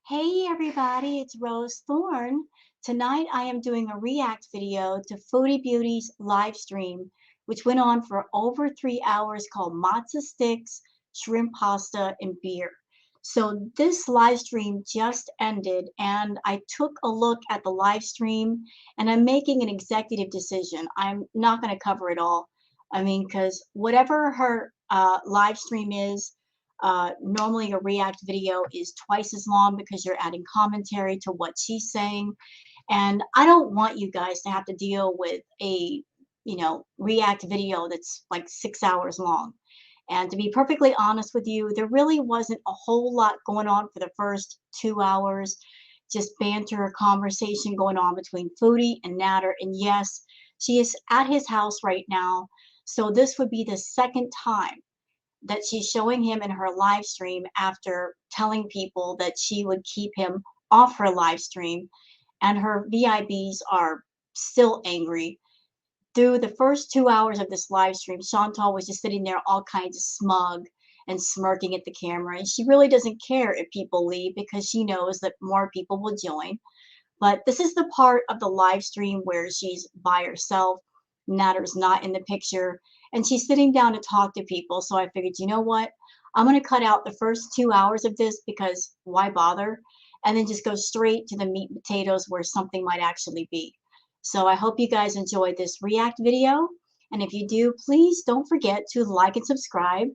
Hey everybody, it's Rose Thorne. Tonight I am doing a react video to Foodie Beauty's live stream, which went on for over 3 hours called Mozza Stix, Shrimp Pasta, and Beer. So this live stream just ended and I took a look at the live stream and I'm making an executive decision. I'm not going to cover it all. I mean, because whatever her live stream is, normally a react video is twice as long because you're adding commentary to what she's saying. And I don't want you guys to have to deal with a, react video that's like 6 hours long. And to be perfectly honest with you, there really wasn't a whole lot going on for the first 2 hours. Just banter, conversation going on between Foodie and Natter. And yes, she is at his house right now. So this would be the second time that she's showing him in her live stream after telling people that she would keep him off her live stream. And her VIBs are still angry. Through the first 2 hours of this live stream, Chantal was just sitting there all kinds of smug and smirking at the camera. And she really doesn't care if people leave because she knows that more people will join. But this is the part of the live stream where she's by herself. Natter's not in the picture, and she's sitting down to talk to people. So I figured, you know what? I'm going to cut out the first 2 hours of this because why bother? And then just go straight to the meat and potatoes where something might actually be. So I hope you guys enjoyed this react video. And if you do, please don't forget to like and subscribe.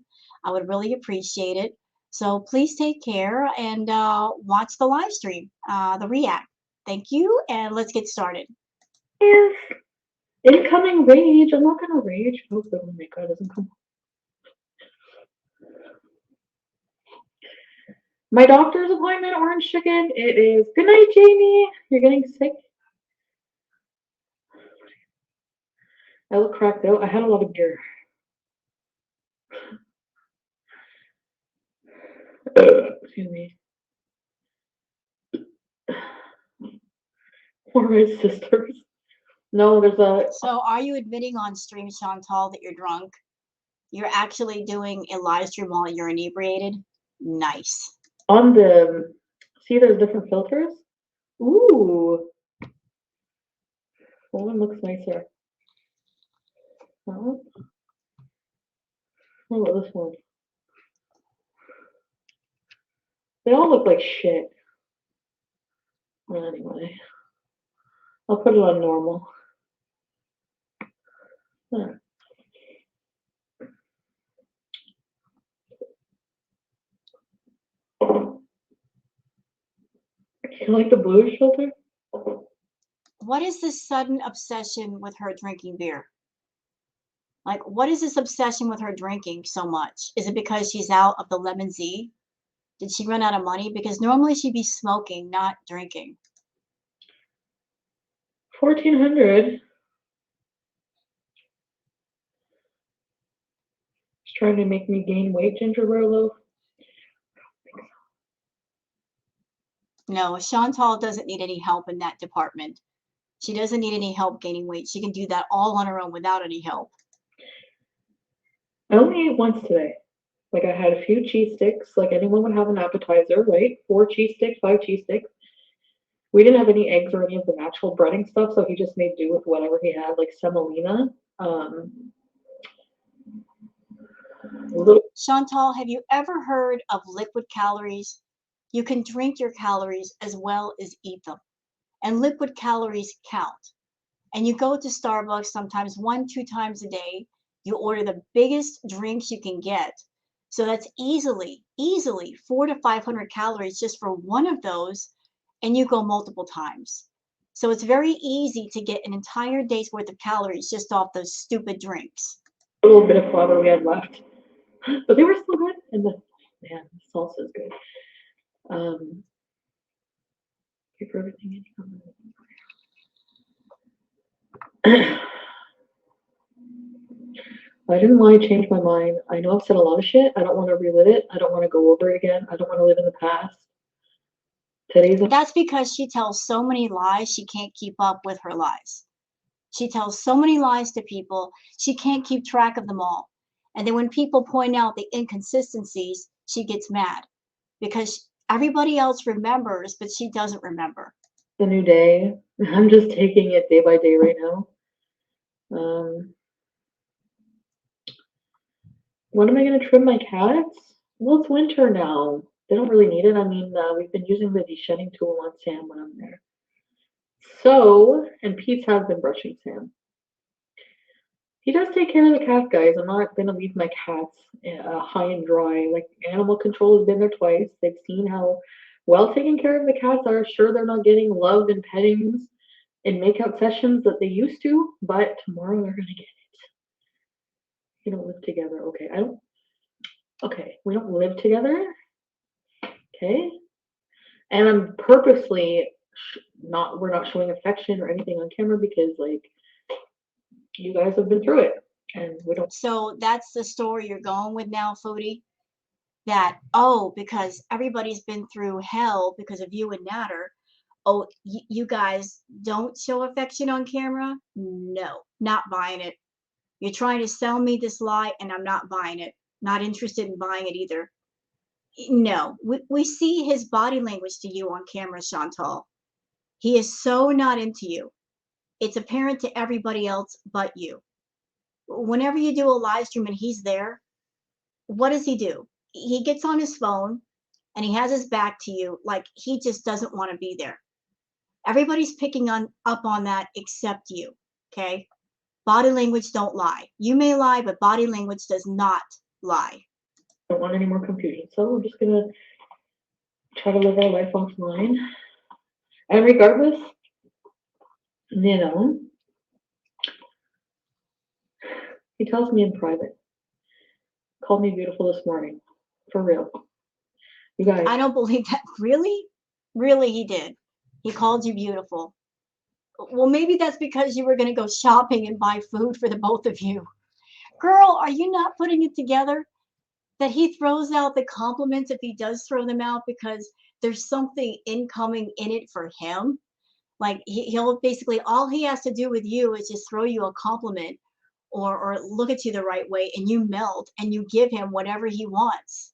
I would really appreciate it. So please take care and watch the live stream, the react. Thank you, and let's get started. Yes. Incoming rage. I'm not gonna rage. Oh, oh my god, doesn't come. My doctor's appointment, orange chicken. It is. Good night, Jamie. You're getting sick. I look cracked out. I had a lot of beer. Excuse me. Or my sisters. No, there's a. So are you admitting on stream, Chantal, that you're drunk? You're actually doing a live stream while you're inebriated? Nice. On the. See, there's different filters. Ooh. That one looks nicer. That What about this one? They all look like shit. Well, anyway. I'll put it on normal. Huh. You like the bluish filter? What is this sudden obsession with her drinking beer? Like, what is this obsession with her drinking so much? Is it because she's out of the lemon Z? Did she run out of money? Because normally she'd be smoking, not drinking. 1,400. She's trying to make me gain weight, gingerbread loaf. No, Chantal doesn't need any help in that department. She doesn't need any help gaining weight. She can do that all on her own without any help. I only ate once today. Like I had a few cheese sticks, like anyone would have an appetizer, right? 4 cheese sticks, 5 cheese sticks. We didn't have any eggs or any of the natural breading stuff, so he just made do with whatever he had, like semolina. Little. Chantal, have you ever heard of liquid calories? You can drink your calories as well as eat them. And liquid calories count. And you go to Starbucks sometimes 1, 2 times a day. You order the biggest drinks you can get. So that's easily 400 to 500 calories just for one of those. And you go multiple times. So it's very easy to get an entire day's worth of calories just off those stupid drinks. A little bit of flour we had left, but they were still good. And the salsa is good. Keep everything in. I didn't want to change my mind. I know I've said a lot of shit. I don't want to relive it. I don't want to go over it again. I don't want to live in the past. That's because she tells so many lies, she can't keep up with her lies. She tells so many lies to people, she can't keep track of them all. And then when people point out the inconsistencies, she gets mad because Everybody else remembers, but she doesn't remember. The new day. I'm just taking it day by day right now. When am I going to trim my cats? Well, it's winter now. They don't really need it. I mean, we've been using the de-shedding tool on Sam when I'm there. So, and Pete's has been brushing Sam. He does take care of the cat, guys. I'm not going to leave my cats high and dry. Like, animal control has been there twice. They've seen how well taken care of the cats are. Sure, they're not getting love and pettings and makeout sessions that they used to, but tomorrow they're going to get it. We don't live together. Okay, okay, we don't live together. Okay. And I'm purposely we're not showing affection or anything on camera because, like, you guys have been through it and we don't. So that's the story you're going with now, Foodie? That, oh, because everybody's been through hell because of you and Natter. Oh, you guys don't show affection on camera? No, not buying it. You're trying to sell me this lie and I'm not buying it. Not interested in buying it either. No, we see his body language to you on camera, Chantal. He is so not into you. It's apparent to everybody else but you. Whenever you do a live stream and he's there, what does he do? He gets on his phone and he has his back to you, like he just doesn't want to be there. Everybody's picking up on that except you, okay? Body language don't lie. You may lie, but body language does not lie. I don't want any more confusion, so we're just gonna try to live our life offline. And regardless, you know, he tells me in private. Called me beautiful this morning. For real. You guys. I don't believe that. Really? Really, he did. He called you beautiful. Well, maybe that's because you were going to go shopping and buy food for the both of you. Girl, are you not putting it together that he throws out the compliments if he does throw them out because there's something incoming in it for him? Like he'll basically, all he has to do with you is just throw you a compliment or look at you the right way and you melt and you give him whatever he wants.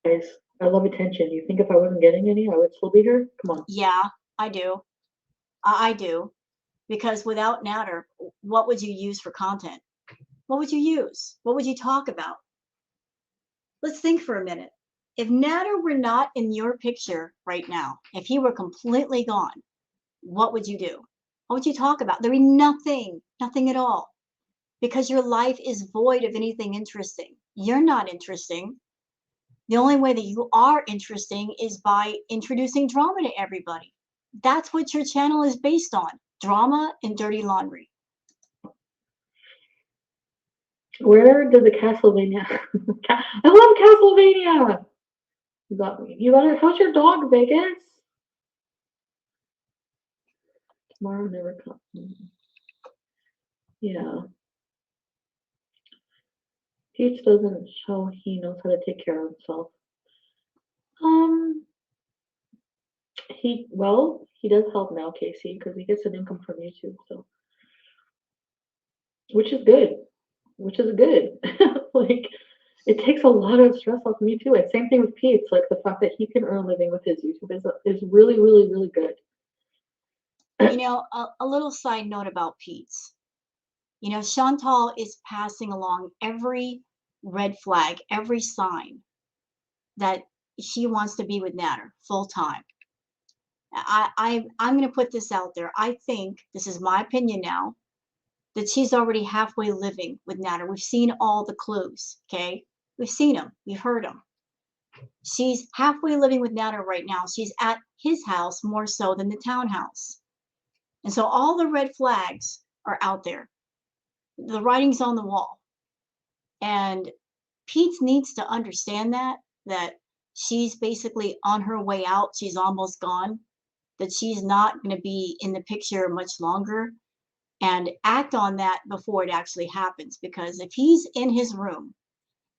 Guys, I love attention. You think if I wasn't getting any, I would still be here? Come on. Yeah, I do. I do. Because without Natter, what would you use for content? What would you use? What would you talk about? Let's think for a minute. If Natter were not in your picture right now, if he were completely gone, what would you do? What would you talk about? There'd be nothing, nothing at all. Because your life is void of anything interesting. You're not interesting. The only way that you are interesting is by introducing drama to everybody. That's what your channel is based on. Drama and dirty laundry. Where did the Castlevania? I love Castlevania. You got me. You got it. How's your dog, Vegas? Tomorrow never comes. Yeah. Peach doesn't show he knows how to take care of himself. He does help now, Casey, because he gets an income from YouTube, so which is good. Which is good. Like, it takes a lot of stress off me too. And same thing with Pete. Like the fact that he can earn a living with his YouTube is really, really, really good. You know, a little side note about Pete's. You know, Chantal is passing along every red flag, every sign that she wants to be with Natter full time. I'm going to put this out there. I think, this is my opinion now, that she's already halfway living with Natter. We've seen all the clues, okay? We've seen them. We've heard them. She's halfway living with Natter right now. She's at his house more so than the townhouse. And so all the red flags are out there. The writing's on the wall. And Pete needs to understand that she's basically on her way out. She's almost gone, that she's not going to be in the picture much longer, and act on that before it actually happens. Because if he's in his room,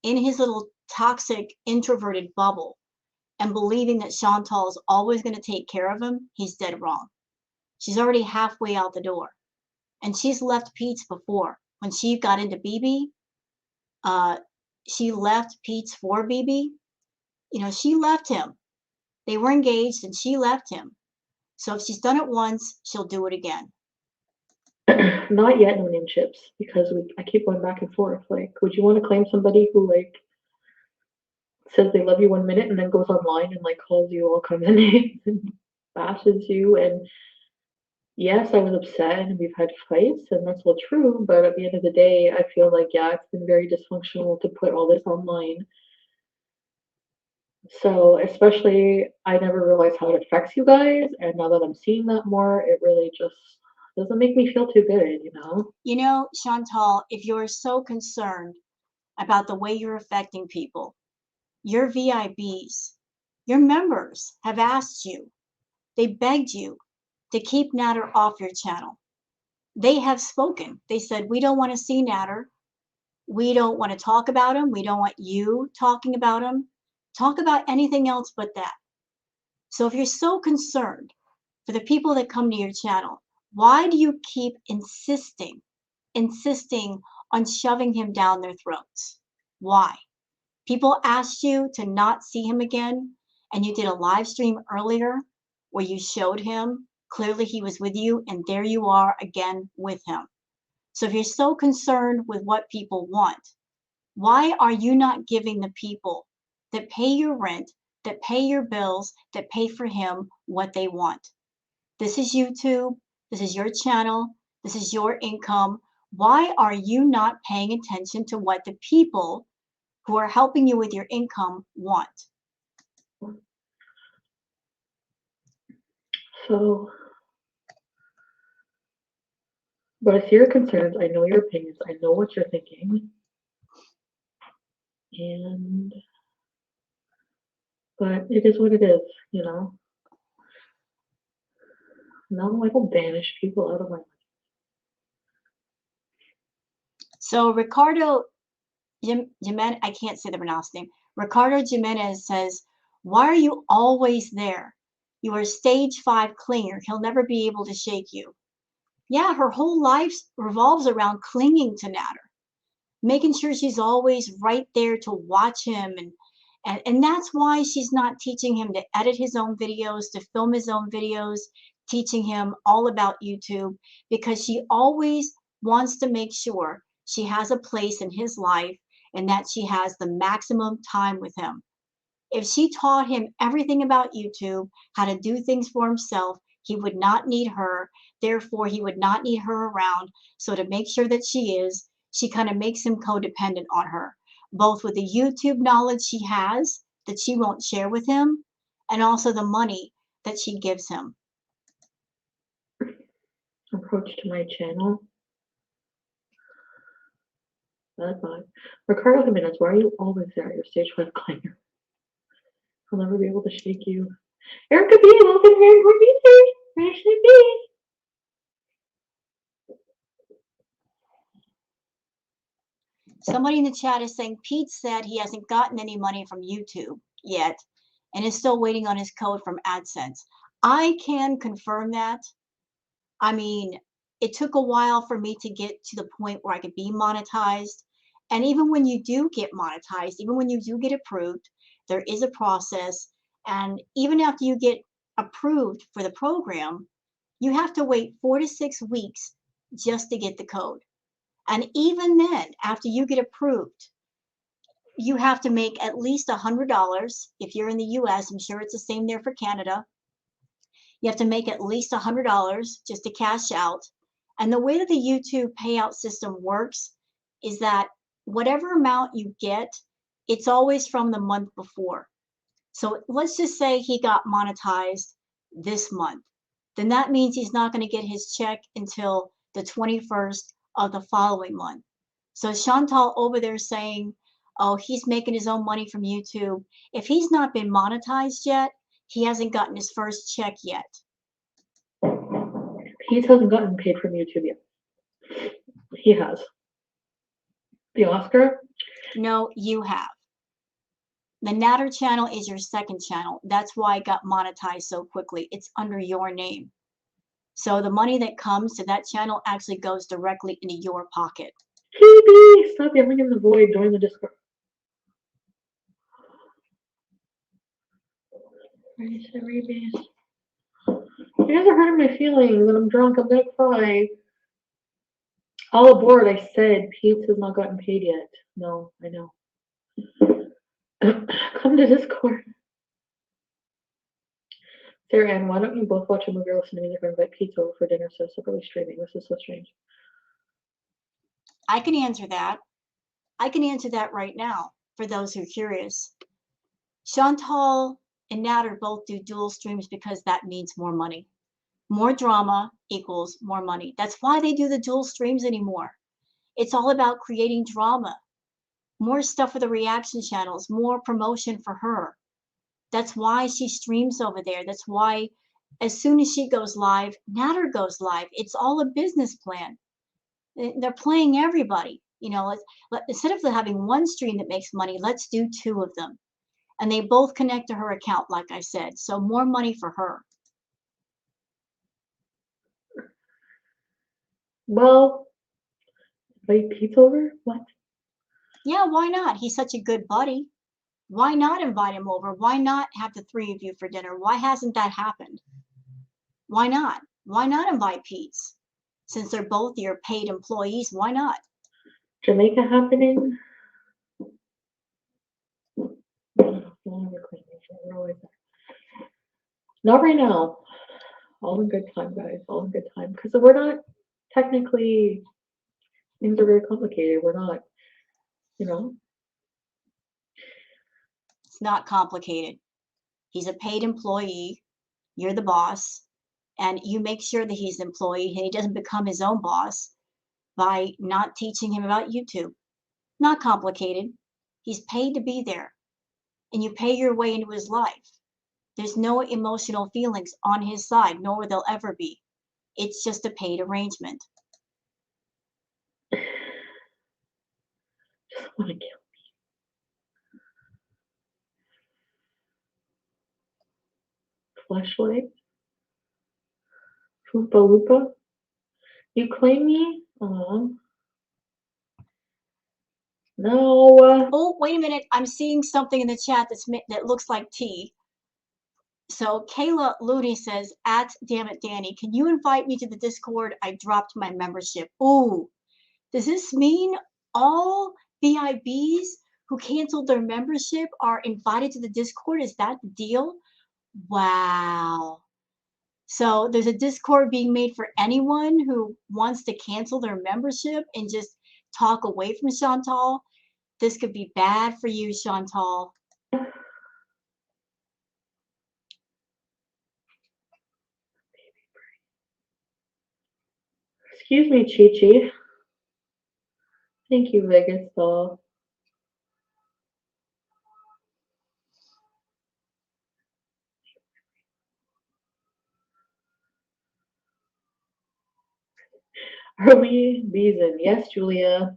in his little toxic introverted bubble, and believing that Chantal is always going to take care of him, he's dead wrong. She's already halfway out the door. And she's left Pete's before. When she got into BB, she left Pete's for BB. You know, she left him. They were engaged and she left him. So if she's done it once, she'll do it again. Not yet, no name chips, because I keep going back and forth. Like, would you want to claim somebody who like says they love you 1 minute and then goes online and like calls you all kinds of names and bashes you? And yes, I was upset and we've had fights and that's all true, but at the end of the day, I feel like yeah, it's been very dysfunctional to put all this online. So especially I never realized how it affects you guys, and now that I'm seeing that more, it really just doesn't make me feel too good, you know? You know, Chantal, if you're so concerned about the way you're affecting people, your VIBs, your members have asked you, they begged you to keep Natter off your channel. They have spoken. They said, we don't want to see Natter. We don't want to talk about him. We don't want you talking about him. Talk about anything else but that. So if you're so concerned for the people that come to your channel, why do you keep insisting on shoving him down their throats? Why? People asked you to not see him again, and you did a live stream earlier where you showed him. Clearly he was with you, and there you are again with him. So if you're so concerned with what people want, why are you not giving the people that pay your rent, that pay your bills, that pay for him what they want? This is YouTube. This is your channel. This is your income. Why are you not paying attention to what the people who are helping you with your income want? So, but I see your concerns, I know your opinions, I know what you're thinking, and but it is what it is, you know? No, I will banish people out of my life. So Ricardo Jimenez, I can't say the pronounced name. Ricardo Jimenez says, why are you always there? You are stage 5 clinger. He'll never be able to shake you. Yeah, her whole life revolves around clinging to Natter, making sure she's always right there to watch him. And that's why she's not teaching him to edit his own videos, to film his own videos, teaching him all about YouTube, because she always wants to make sure she has a place in his life and that she has the maximum time with him. If she taught him everything about YouTube, how to do things for himself, he would not need her. Therefore, he would not need her around. So to make sure that she kind of makes him codependent on her, both with the YouTube knowledge she has that she won't share with him, and also the money that she gives him. Approach to my channel. That's fine. Ricardo Jimenez, why are you always there? You're stage 5 clinger. I'll never be able to shake you. Erica B, welcome here for me. Ashley B. Somebody in the chat is saying Pete said he hasn't gotten any money from YouTube yet and is still waiting on his code from AdSense. I can confirm that. I mean, it took a while for me to get to the point where I could be monetized. And even when you do get monetized, even when you do get approved, there is a process. And even after you get approved for the program, you have to wait 4 to 6 weeks just to get the code. And even then, after you get approved, you have to make at least $100. If you're in the US, I'm sure it's the same there for Canada. You have to make at least $100 just to cash out. And the way that the YouTube payout system works is that whatever amount you get, it's always from the month before. So let's just say he got monetized this month. Then that means he's not going to get his check until the 21st of the following month. So Chantal over there saying, oh, he's making his own money from YouTube. If he's not been monetized yet, he hasn't gotten his first check yet. He hasn't gotten paid from YouTube yet. He has. The Oscar? No, you have. The Natter channel is your second channel. That's why it got monetized so quickly. It's under your name. So the money that comes to that channel actually goes directly into your pocket. KB, stop yelling in the void. Join the Discord. You guys are hurting my feelings. When I'm drunk, I'm gonna cry. All aboard, I said. Pete has not gotten paid yet. No, I know. Come to Discord. Sarah Ann, why don't you both watch a movie or listen to music or invite Pete over for dinner so separately streaming? This is so strange. I can answer that. I can answer that right now for those who are curious. Chantal and Natter both do dual streams because that means more money. More drama equals more money. That's why they do the dual streams anymore. It's all about creating drama, more stuff for the reaction channels, more promotion for her. That's why she streams over there. That's why as soon as she goes live, Natter goes live. It's all a business plan. They're playing everybody. You know, instead of having one stream that makes money, let's do two of them. And they both connect to her account, like I said. So more money for her. Well, invite Pete over? What? Yeah, why not? He's such a good buddy. Why not invite him over? Why not have the three of you for dinner? Why hasn't that happened? Why not? Why not invite Pete's? Since they're both your paid employees, why not? Jamaica happening? Not right now. All in good time, guys. All in good time. Because we're not technically, things are very complicated. We're not, you know. It's not complicated. He's a paid employee. You're the boss. And you make sure that he's an employee and he doesn't become his own boss by not teaching him about YouTube. Not complicated. He's paid to be there. And you pay your way into his life. There's no emotional feelings on his side, nor will there ever be. It's just a paid arrangement. Just want to kill me. Fleshlight? Oompa Loompa? You claim me? No. Oh, wait a minute. I'm seeing something in the chat that looks like tea. So Kayla Looney says, damn it, Danny, can you invite me to the Discord? I dropped my membership. Ooh, does this mean all VIBs who canceled their membership are invited to the Discord? Is that the deal? Wow. So there's a Discord being made for anyone who wants to cancel their membership and just talk away from Chantal. This could be bad for you, Chantal. Excuse me, Chi-Chi. Thank you, Vegas doll. Are we Beeson? Yes, Julia.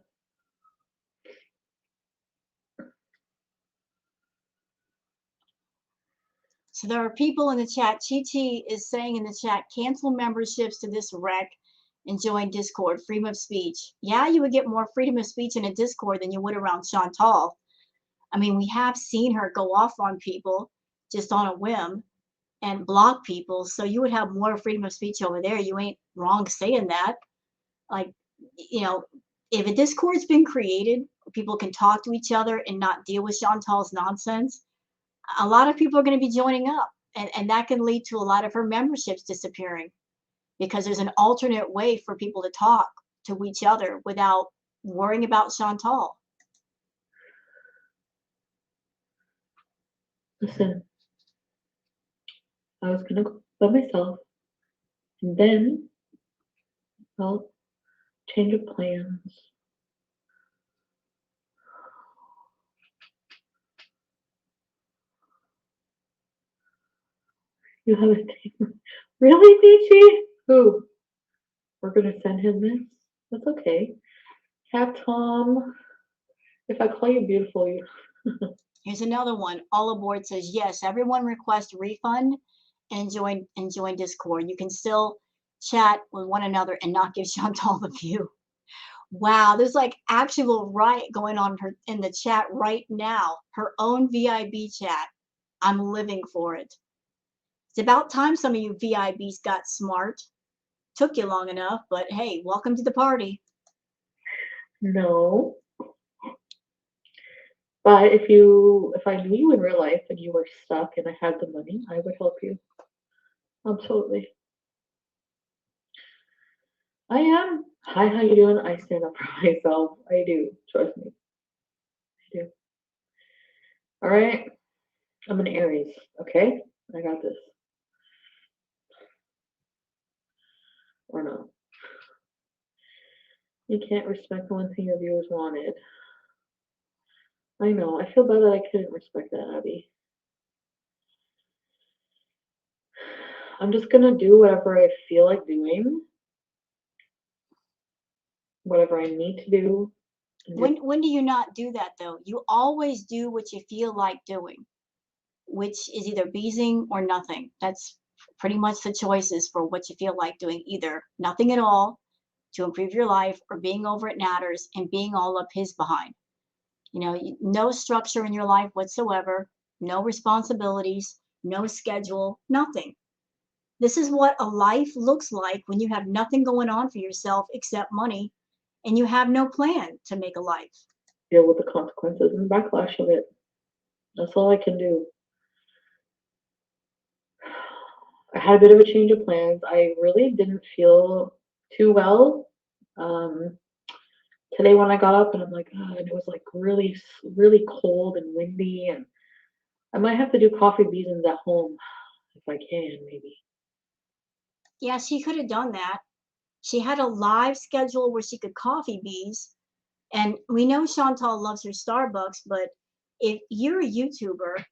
So there are people in the chat. Chi is saying in the chat, cancel memberships to this rec and join Discord. Freedom of speech. Yeah, you would get more freedom of speech in a Discord than you would around Chantal. I mean, we have seen her go off on people just on a whim and block people. So you would have more freedom of speech over there. You ain't wrong saying that. Like, you know, if a Discord's been created, people can talk to each other and not deal with Chantal's nonsense. A lot of people are going to be joining up, and that can lead to a lot of her memberships disappearing because there's an alternate way for people to talk to each other without worrying about Chantal. Listen, I was gonna go by myself, and then, well, change of plans. You have a date? Really, Peachy? Who? We're gonna send him this? That's okay. Cat Tom. If I call you beautiful, you. Here's another one. All Aboard says, yes, everyone request refund and join Discord. You can still chat with one another and not give Chantal the view. Wow, there's like actual riot going on in the chat right now. Her own VIB chat. I'm living for it. It's about time some of you VIBs got smart. Took you long enough, but hey, welcome to the party. No. But if I knew you in real life and you were stuck and I had the money, I would help you. Absolutely. I am. Hi, how you doing? I stand up for myself. I do. Trust me. I do. All right. I'm an Aries. Okay? I got this. Or no. You can't respect the one thing your viewers wanted. I know. I feel bad that I couldn't respect that, Abby. I'm just gonna do whatever I feel like doing, whatever I need to do. When do you not do that though? You always do what you feel like doing, which is either beezing or nothing. That's pretty much the choices for what you feel like doing. Either nothing at all to improve your life or being over at Natters and being all up his behind. You know, no structure in your life whatsoever, no responsibilities, no schedule, nothing. This is what a life looks like when you have nothing going on for yourself except money and you have no plan to make a life. Deal with the consequences and the backlash of it. That's all I can do. I had a bit of a change of plans. I really didn't feel too well today when I got up, and I'm like, oh, and it was like really, really cold and windy, and I might have to do coffee beans at home if I can, maybe. Yeah, she could have done that. She had a live schedule where she could coffee bees. And we know Chantal loves her Starbucks, but if you're a YouTuber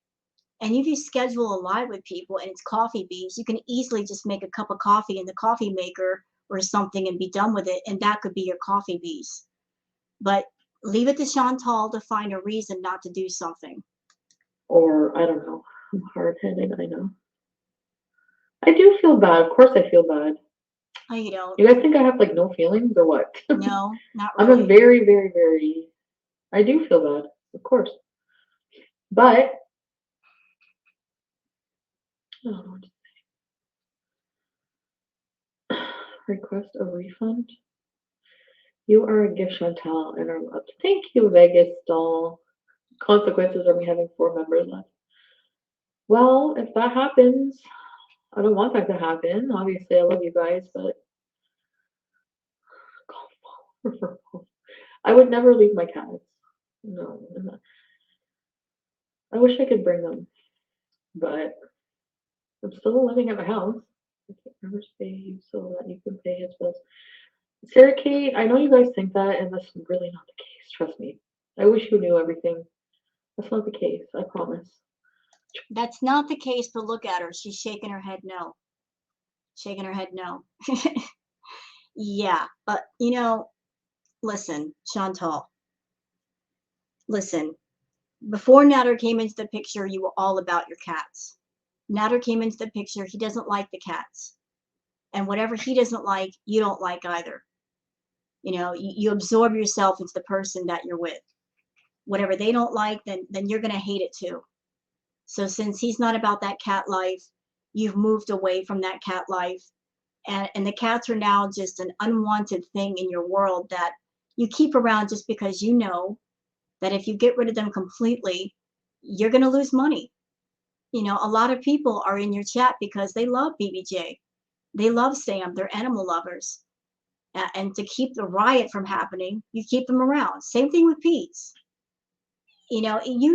and if you schedule a live with people and it's coffee beans, you can easily just make a cup of coffee in the coffee maker or something and be done with it. And that could be your coffee bees. But leave it to Chantal to find a reason not to do something. Or I don't know. I'm hard headed, I know. I do feel bad. Of course I feel bad. Oh, you don't? You guys think I have like no feelings or what? No, not I'm a really. very, very, very I do feel bad, of course. But I don't know what to say. Request a refund. You are a gift, Chantal, and are loved. Thank you, Vegas doll. Consequences are me having 4 members left. Well, if that happens, I don't want that to happen. Obviously, I love you guys, but I would never leave my cats. No, I wish I could bring them, but I'm still living at my house. I can't remember pay you so that you can pay his bills. Sarah Kate, I know you guys think that, and that's really not the case. Trust me. I wish you knew everything. That's not the case. I promise. That's not the case, but look at her. She's shaking her head no. Shaking her head no. Yeah, but you know, listen, Chantal, listen. Before Natter came into the picture, you were all about your cats. Natter came into the picture, he doesn't like the cats. And whatever he doesn't like, you don't like either. You know, you absorb yourself into the person that you're with. Whatever they don't like, then you're gonna hate it too. So since he's not about that cat life, you've moved away from that cat life. And the cats are now just an unwanted thing in your world that you keep around just because you know that if you get rid of them completely, you're going to lose money. You know, a lot of people are in your chat because they love BBJ. They love Sam. They're animal lovers. And to keep the riot from happening, you keep them around. Same thing with Pete's. You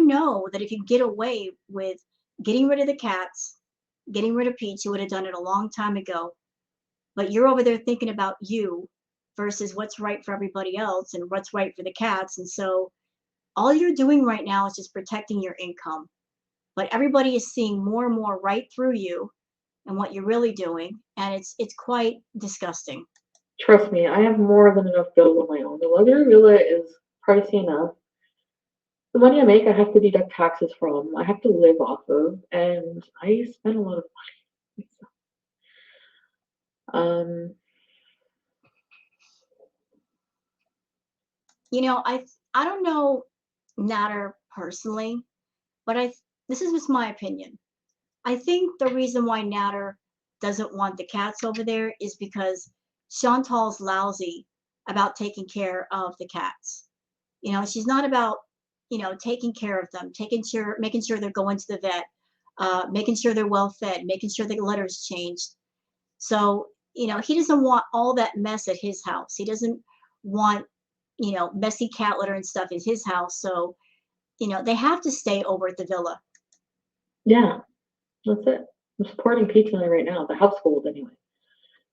know that if you get away with getting rid of the cats, getting rid of Pete, you would have done it a long time ago. But you're over there thinking about you versus what's right for everybody else and what's right for the cats. And so all you're doing right now is just protecting your income. But everybody is seeing more and more right through you and what you're really doing. And it's quite disgusting. Trust me, I have more than enough bills on my own. The luxury villa is pricey enough. The money I make, I have to deduct taxes from. I have to live off of, and I spend a lot of money. Um, I don't know Natter personally, but this is just my opinion. I think the reason why Natter doesn't want the cats over there is because Chantal's lousy about taking care of the cats. You know, she's not about, you know, taking care of them, making sure they're going to the vet, making sure they're well fed, making sure the litter's changed. So, you know, he doesn't want all that mess at his house. He doesn't want, you know, messy cat litter and stuff at his house. So, you know, they have to stay over at the villa. Yeah, that's it. I'm supporting Pizza Night right now, the household anyway.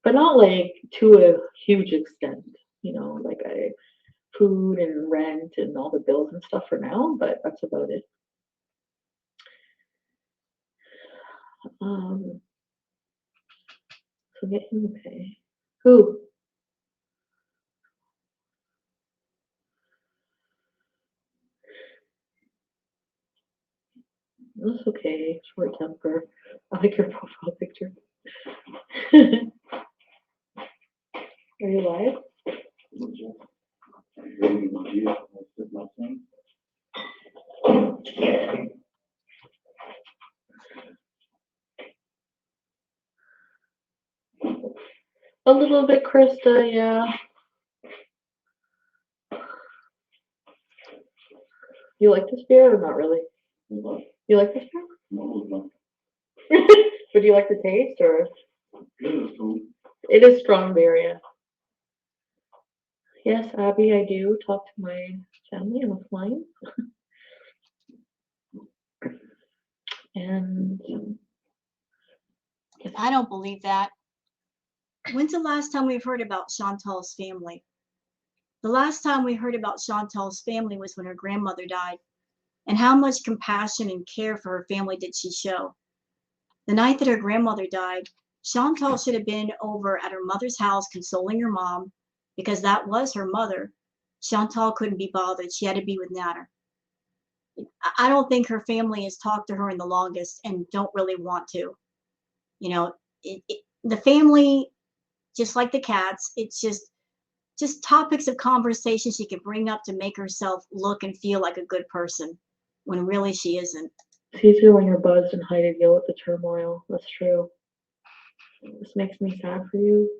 But not like to a huge extent, you know, like I food and rent and all the bills and stuff for now, but that's about it. Um, so get him to pay. Who? That's okay. Short temper. I like your profile picture. Are you live? A little bit, Krista, yeah. You like this beer or not really? You like this beer? No. But do you like the taste or? It is strong beer, yeah. Yes, Abby, I do talk to my family on the line. And I don't believe that. When's the last time we've heard about Chantal's family? The last time we heard about Chantal's family was when her grandmother died. And how much compassion and care for her family did she show? The night that her grandmother died, Chantal should have been over at her mother's house consoling her mom because that was her mother. Chantal couldn't be bothered. She had to be with Natter. I don't think her family has talked to her in the longest and don't really want to. You know, the family, just like the cats, it's just topics of conversation she can bring up to make herself look and feel like a good person when really she isn't. it's easier when you're buzzed and high to deal with the turmoil. That's true. This makes me sad for you.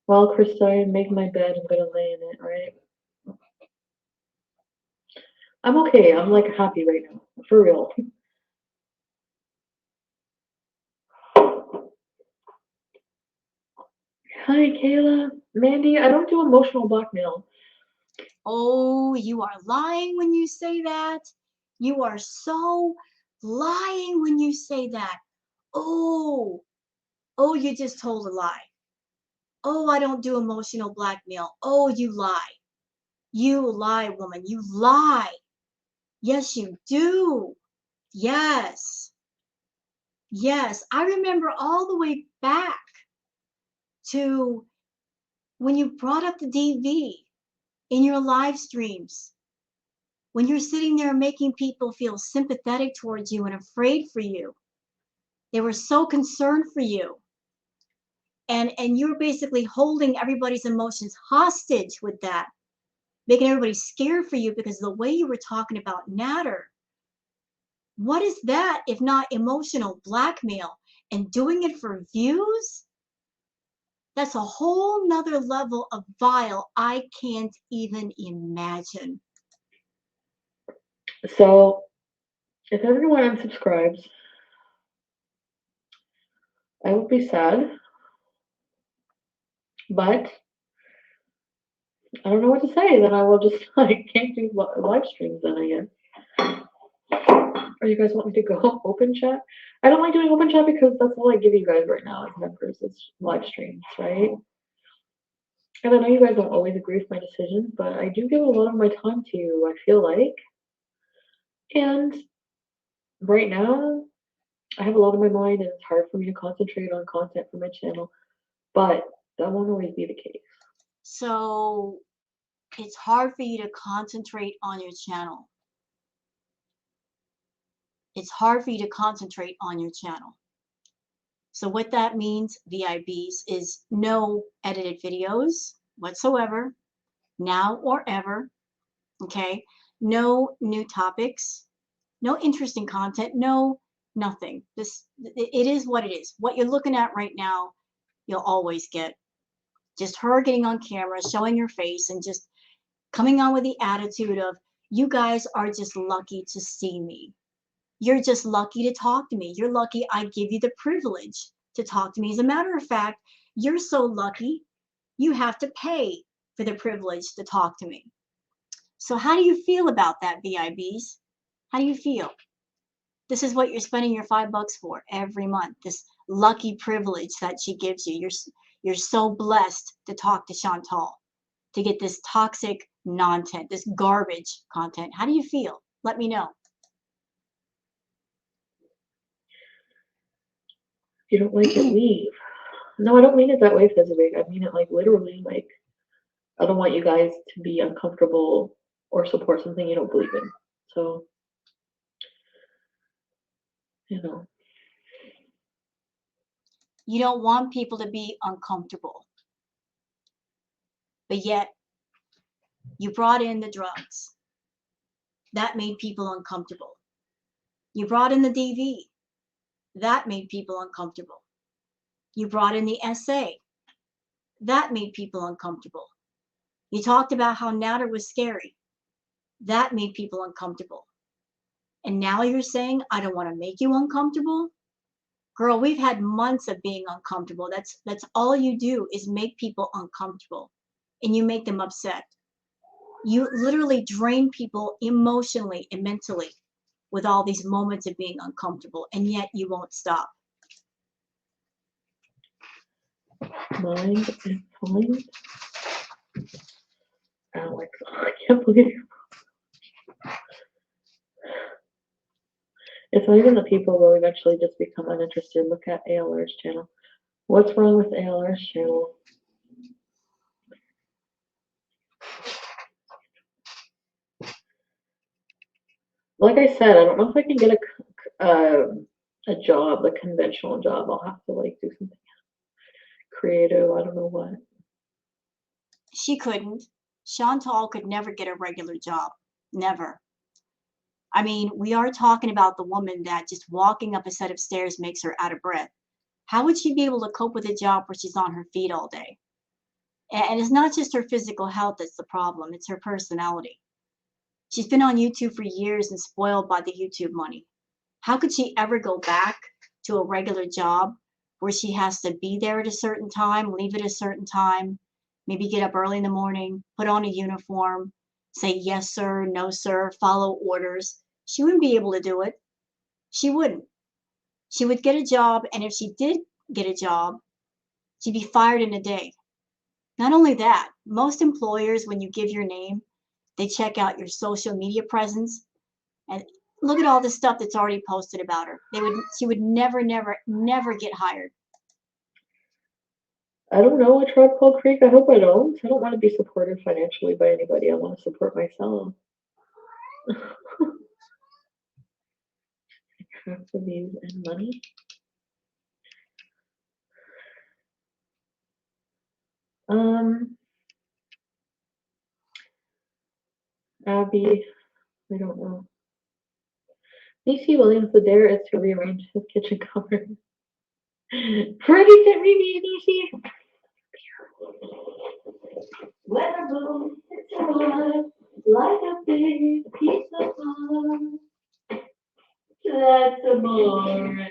Well, Krista, I made my bed. I'm gonna lay in it, right? I'm okay. I'm like happy right now, for real. Hi, Kayla. Mandy, I don't do emotional blackmail. Oh, you are lying when you say that. You are so lying when you say that. Oh, oh, you just told a lie. Oh, I don't do emotional blackmail. Oh, you lie. You lie, woman. You lie. Yes, you do. Yes. Yes. I remember all the way back to when you brought up the DV in your live streams, when you're sitting there making people feel sympathetic towards you and afraid for you. They were so concerned for you. And you're basically holding everybody's emotions hostage with that, making everybody scared for you because of the way you were talking about Natter. What is that if not emotional blackmail? And doing it for views? That's a whole nother level of vile I can't even imagine. So, if everyone unsubscribes, I would be sad, but I don't know what to say. Then I will just like can't do live streams then again. Or you guys want me to go open chat? I don't like doing open chat because that's all I give you guys right now as members. It's live streams, right? And I know you guys don't always agree with my decisions, but I do give a lot of my time to you, I feel like. And right now, I have a lot on my mind and it's hard for me to concentrate on content for my channel, but that won't always be the case. So it's hard for you to concentrate on your channel. It's hard for you to concentrate on your channel. So what that means, VIBs, is no edited videos whatsoever, now or ever, okay? No new topics, no interesting content, no Nothing. It is what it is. What you're looking at right now, you'll always get. Just her getting on camera, showing her face, and just coming on with the attitude of, you guys are just lucky to see me. You're just lucky to talk to me. You're lucky I give you the privilege to talk to me. As a matter of fact, you're so lucky you have to pay for the privilege to talk to me. So how do you feel about that, VIBs? How do you feel? This is what you're spending your $5 for every month. This lucky privilege that she gives you. You're so blessed to talk to Chantal, to get this toxic content, this garbage content. How do you feel? Let me know. If you don't like it, leave. No, I don't mean it that way, Fezzik. I mean it like literally, like I don't want you guys to be uncomfortable or support something you don't believe in. So, you know. You don't want people to be uncomfortable. But yet, you brought in the drugs. That made people uncomfortable. You brought in the DV. That made people uncomfortable. You brought in the SA. That made people uncomfortable. You talked about how Natter was scary. That made people uncomfortable. And now you're saying, I don't want to make you uncomfortable? Girl, we've had months of being uncomfortable. That's all you do is make people uncomfortable. And you make them upset. You literally drain people emotionally and mentally with all these moments of being uncomfortable, and yet you won't stop. Mind and find Alex. Oh, I can't believe it. It's not even the people will eventually just become uninterested. Look at ALR's channel. What's wrong with ALR's channel? Like I said, I don't know if I can get a job, a conventional job. I'll have to like do something creative. I don't know what. She couldn't. Chantal could never get a regular job. Never. I mean, we are talking about the woman that just walking up a set of stairs makes her out of breath. How would she be able to cope with a job where she's on her feet all day? And it's not just her physical health that's the problem, it's her personality. She's been on YouTube for years and spoiled by the YouTube money. How could she ever go back to a regular job where she has to be there at a certain time, leave at a certain time, maybe get up early in the morning, put on a uniform, say yes, sir, no, sir, follow orders? She wouldn't be able to do it. She wouldn't. She would get a job, and if she did get a job, she'd be fired in a day. Not only that, most employers, when you give your name, they check out your social media presence and look at all the stuff that's already posted about her. She would never, never, never get hired. I don't know, a Tribe Called Creek. I hope I don't. I don't want to be supported financially by anybody. I want to support myself. Half the views and money. Abby, I don't know. DC Williams, the dare is to rearrange his kitchen cupboard. Freddie sent me DC. Weather bloom, it's alive, like a big piece of art. That's amore.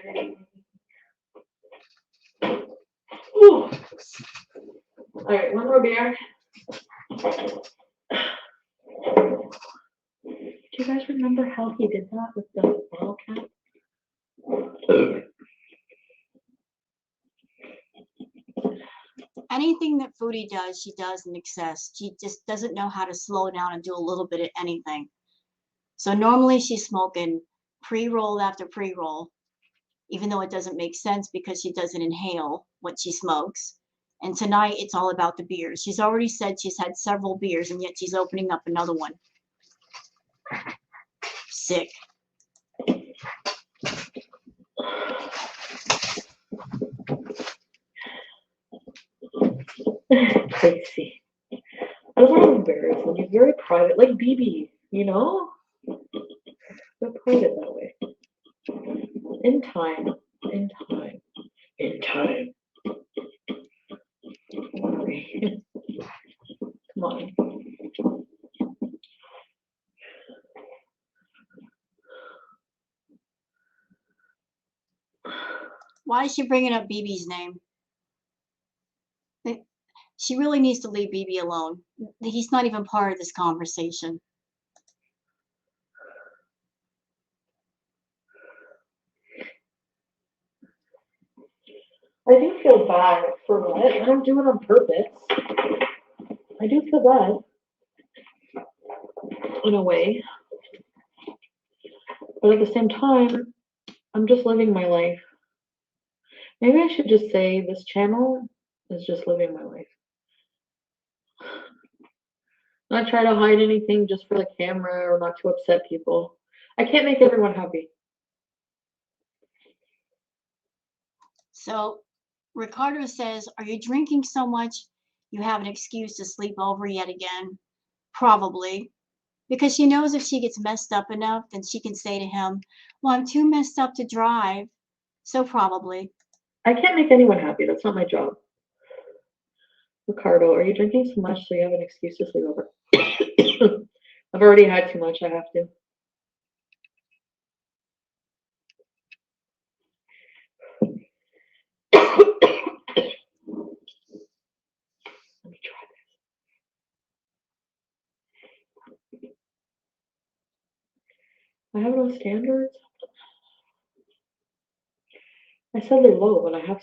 Ooh. All right, one more beer. Do you guys remember how he did that with the bottle cap? Anything that Foodie does, she does in excess. She just doesn't know how to slow down and do a little bit of anything. So normally she's smoking pre-roll after pre-roll, even though it doesn't make sense because she doesn't inhale what she smokes. And tonight it's all about the beers. She's already said she's had several beers, and yet she's opening up another one. Sick. Crazy. I don't want to embarrass him. He's very private, like BB, you know? They're private that way. In time. In time. In time. Come on. Why is she bringing up BB's name? She really needs to leave BB alone. He's not even part of this conversation. I do feel bad for what? I don't do it on purpose. I do feel bad. In a way. But at the same time, I'm just living my life. Maybe I should just say this channel is just living my life. Not try to hide anything just for the camera or not to upset people. I can't make everyone happy. So Ricardo says, are you drinking so much you have an excuse to sleep over yet again? Probably. Because she knows if she gets messed up enough, then she can say to him, well, I'm too messed up to drive. So probably. I can't make anyone happy. That's not my job. Ricardo, are you drinking so much so you have an excuse to sleep over? I've already had too much. I have to. Let me try this. I have no standards. I said they're low, but I have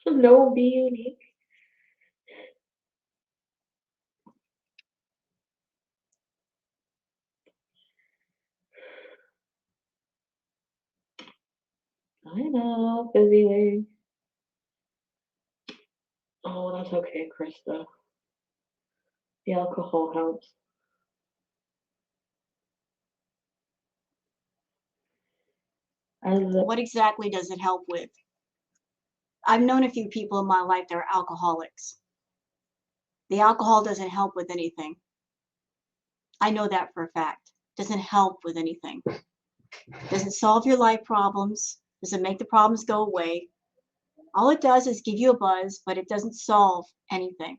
some. No, be unique. I know, busy. Oh, that's okay, Krista. The alcohol helps. What exactly does it help with? I've known a few people in my life that are alcoholics. The alcohol doesn't help with anything. I know that for a fact. Doesn't help with anything. Doesn't solve your life problems. Doesn't make the problems go away. All it does is give you a buzz, but it doesn't solve anything.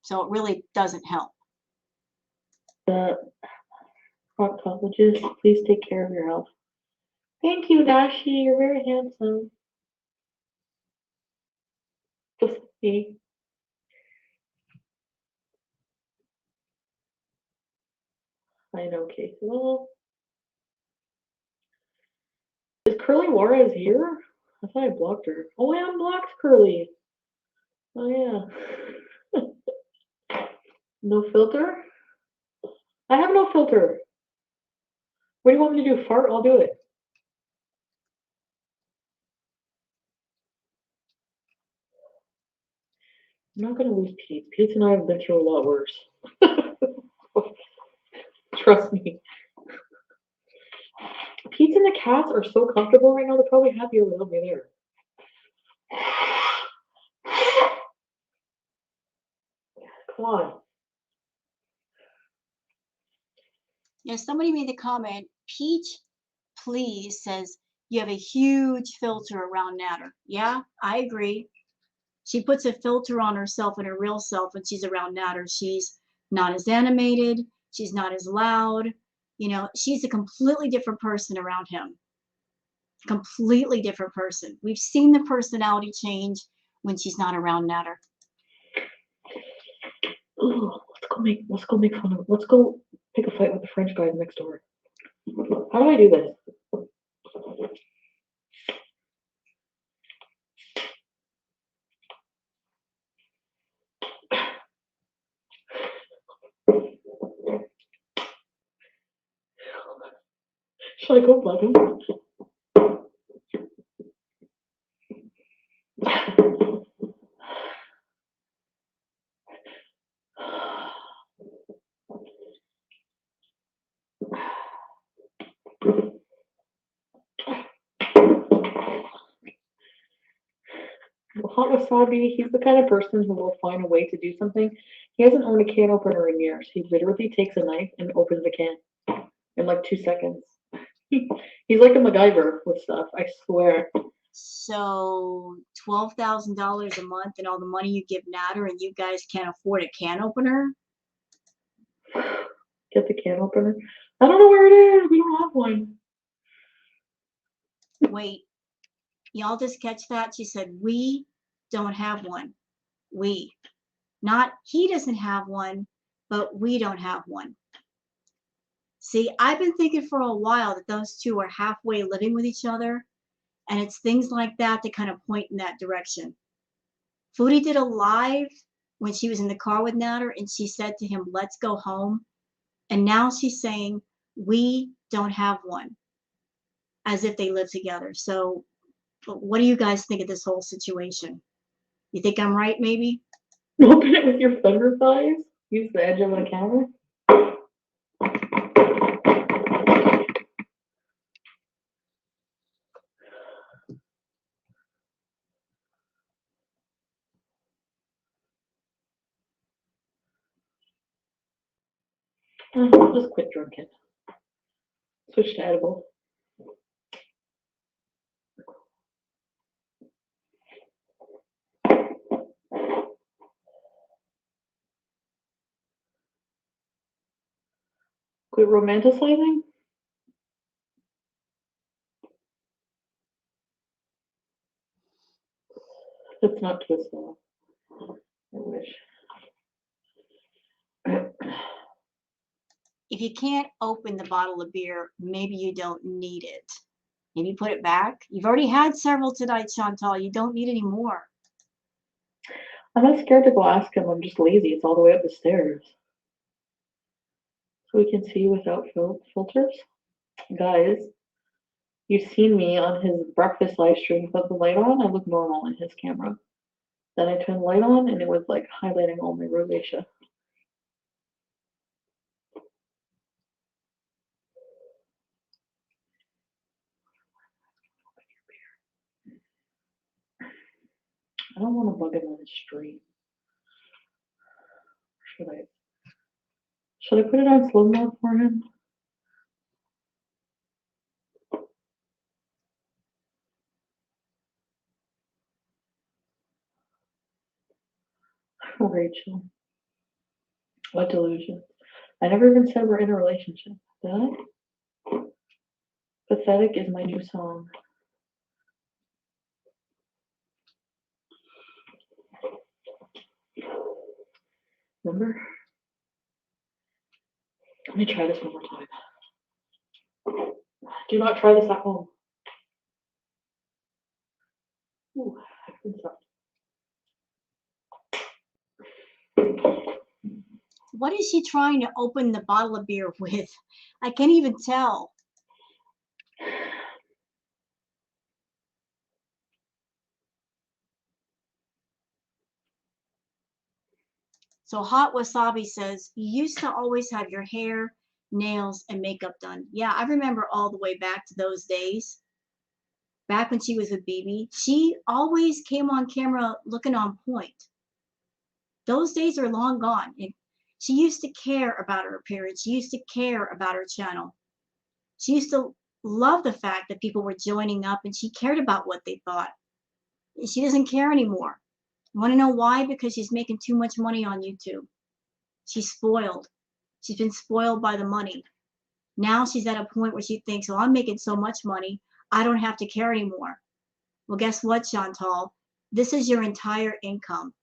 So it really doesn't help. The proctologist, please take care of your health. Thank you, Dashi. You're very handsome. Just me. I know, Casey. Well, is Curly Juarez here? I thought I blocked her. Oh, I unblocked Curly. Oh, yeah. No filter? I have no filter. What do you want me to do? Fart? I'll do it. I'm not going to lose Pete. Pete and I have been through a lot worse. Trust me. Pete and the cats are so comfortable right now. They're probably happier without me there. Come on. Yeah, somebody made the comment, Peach, please, says, you have a huge filter around Natter. Yeah, I agree. She puts a filter on herself and her real self when she's around Natter. She's not as animated. She's not as loud. You know, she's a completely different person around him. Completely different person. We've seen the personality change when she's not around Natter. Oh, let's go make fun of. Let's go pick a fight with the French guy next door. How do I do this? Should I go bug him? Hot Wasabi, he's the kind of person who will find a way to do something. He hasn't owned a can opener in years. He literally takes a knife and opens the can. in like 2 seconds. He's like a MacGyver with stuff, I swear. So $12,000 a month and all the money you give Natter, and you guys can't afford a can opener? Get the can opener. I don't know where it is. We don't have one. Wait, y'all just catch that? She said, we don't have one. We. Not he doesn't have one, but we don't have one. See, I've been thinking for a while that those two are halfway living with each other, and it's things like that that kind of point in that direction. Foodie did a live when she was in the car with Natter, and she said to him, let's go home. And now she's saying, we don't have one, as if they live together. So what do you guys think of this whole situation? You think I'm right, maybe? Open it with your finger thighs. Use the edge of the counter. I'll just quit drinking. Switch to edible. Quit romanticizing? It's not twist though. I wish. If you can't open the bottle of beer, maybe you don't need it. Maybe put it back. You've already had several tonight, Chantal. You don't need any more. I'm not scared to go ask him. I'm just lazy. It's all the way up the stairs. So we can see without filters. Guys, you've seen me on his breakfast live stream without the light on. I look normal in his camera. Then I turned the light on and it was like highlighting all my rosacea. I don't want to bug him on the street. Should I? Should I put it on slow mode for him? Oh, Rachel. What delusion? I never even said we're in a relationship. Did I? Pathetic is my new song. Remember? Let me try this one more time. Do not try this at home. Ooh, I can stop. What is she trying to open the bottle of beer with? I can't even tell. So Hot Wasabi says, you used to always have your hair, nails, and makeup done. Yeah, I remember all the way back to those days. Back when she was with BB, she always came on camera looking on point. Those days are long gone. She used to care about her appearance. She used to care about her channel. She used to love the fact that people were joining up and she cared about what they thought. She doesn't care anymore. You want to know why? Because she's making too much money on YouTube. She's spoiled. She's been spoiled by the money. Now she's at a point where she thinks, well, I'm making so much money, I don't have to care anymore. Well, guess what, Chantal? This is your entire income.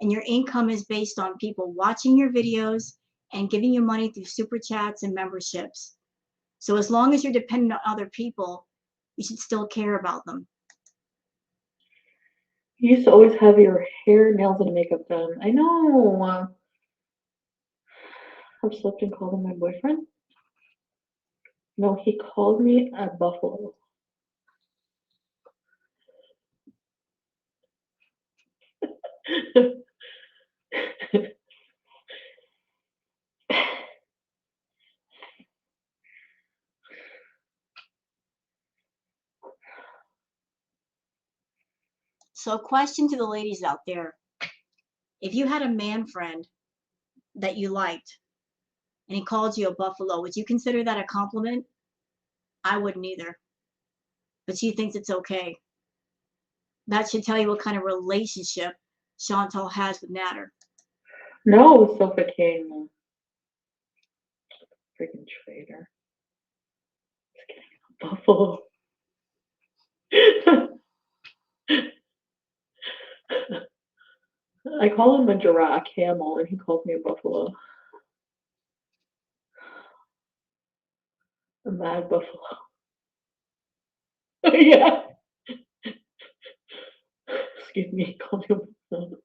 And your income is based on people watching your videos and giving you money through super chats and memberships. So as long as you're dependent on other people, you should still care about them. You used to always have your hair, nails, and makeup done. I know. I've slept and called him my boyfriend. No, he called me a buffalo. So question to the ladies out there. If you had a man friend that you liked, and he called you a buffalo. Would you consider that a compliment? I wouldn't either. But she thinks it's okay. That should tell you what kind of relationship Chantal has with Natter. No, Sofa King. Freaking traitor. Just kidding. Buffalo. I call him a giraffe camel, and he calls me a buffalo. A mad buffalo. Yeah. Excuse me, call me a buffalo.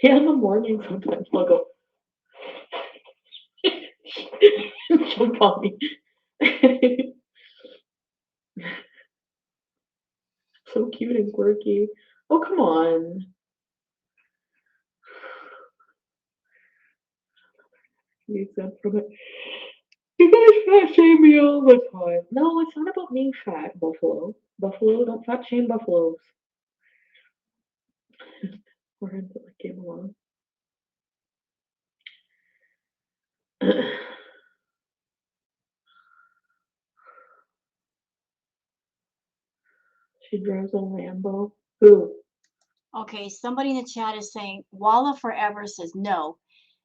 Yeah, in the morning sometimes I'll go. She'll call me. So cute and quirky. Oh, come on. You exempt from it. You guys fat shame me all the time. No, it's not about being fat, Buffalo. Buffalo, don't fat shame buffaloes. We're into like game alone. She drives a Lambo. Who? Okay, somebody in the chat is saying, Walla Forever says no.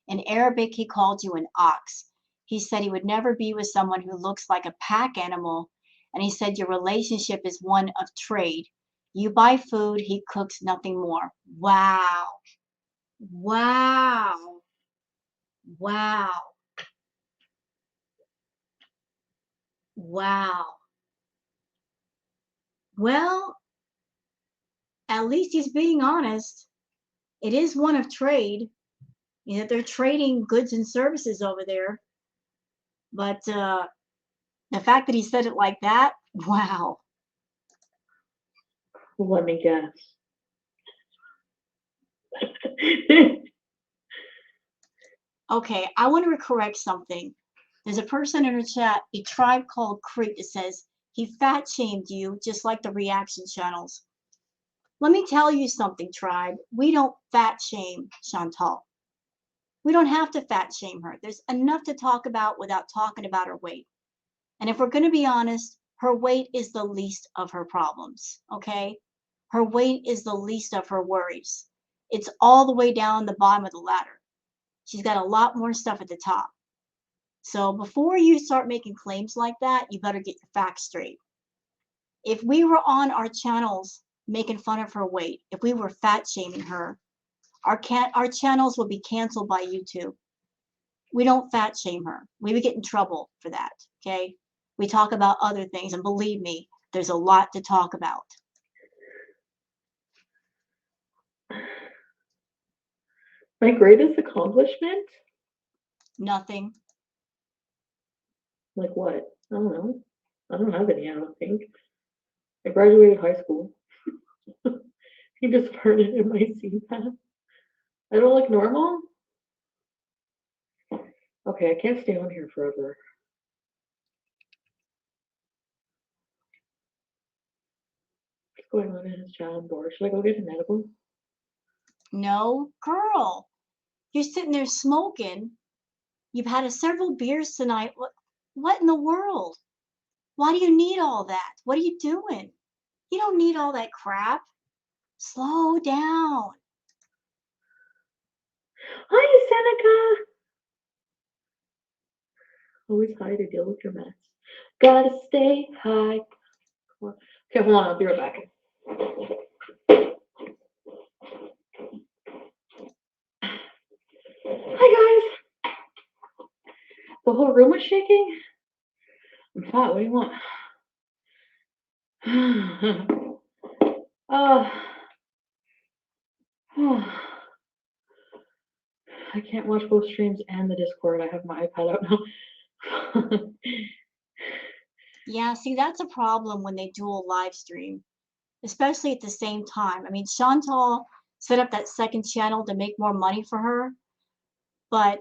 In Arabic, he called you an ox. He said he would never be with someone who looks like a pack animal. And he said your relationship is one of trade. You buy food, he cooks nothing more. Wow. Wow. Wow. Wow. Well, at least he's being honest. It is one of trade. You know, they're trading goods and services over there. But the fact that he said it like that, wow. Let me guess. Okay, I want to correct something. There's a person in the chat, a tribe called Creek, that says he fat shamed you just like the reaction channels. Let me tell you something, tribe. We don't fat shame Chantal. We don't have to fat shame her. There's enough to talk about without talking about her weight. And if we're going to be honest, her weight is the least of her problems, okay? Her weight is the least of her worries. It's all the way down the bottom of the ladder. She's got a lot more stuff at the top. So before you start making claims like that, you better get your facts straight. If we were on our channels making fun of her weight, if we were fat shaming her, our channels would be canceled by YouTube. We don't fat shame her. We would get in trouble for that, okay? We talk about other things, and believe me, there's a lot to talk about. My greatest accomplishment? Nothing. Like what? I don't know. I don't have any, I don't think. I graduated high school. He just farted in my CPAP. I don't look normal? Okay, I can't stay on here forever. What's going on in his chat? I'm bored. Should I go get an edible? No, girl. You're sitting there smoking. You've had several beers tonight. What in the world? Why do you need all that? What are you doing? You don't need all that crap. Slow down. Hi, Seneca! Always high to deal with your mess. Gotta stay high. Okay, hold on. I'll be right back. Hi, guys. The whole room was shaking? I'm fat. What do you want? I can't watch both streams and the Discord. I have my iPad out now. Yeah, see, that's a problem when they dual live stream, especially at the same time. I mean, Chantal set up that second channel to make more money for her, but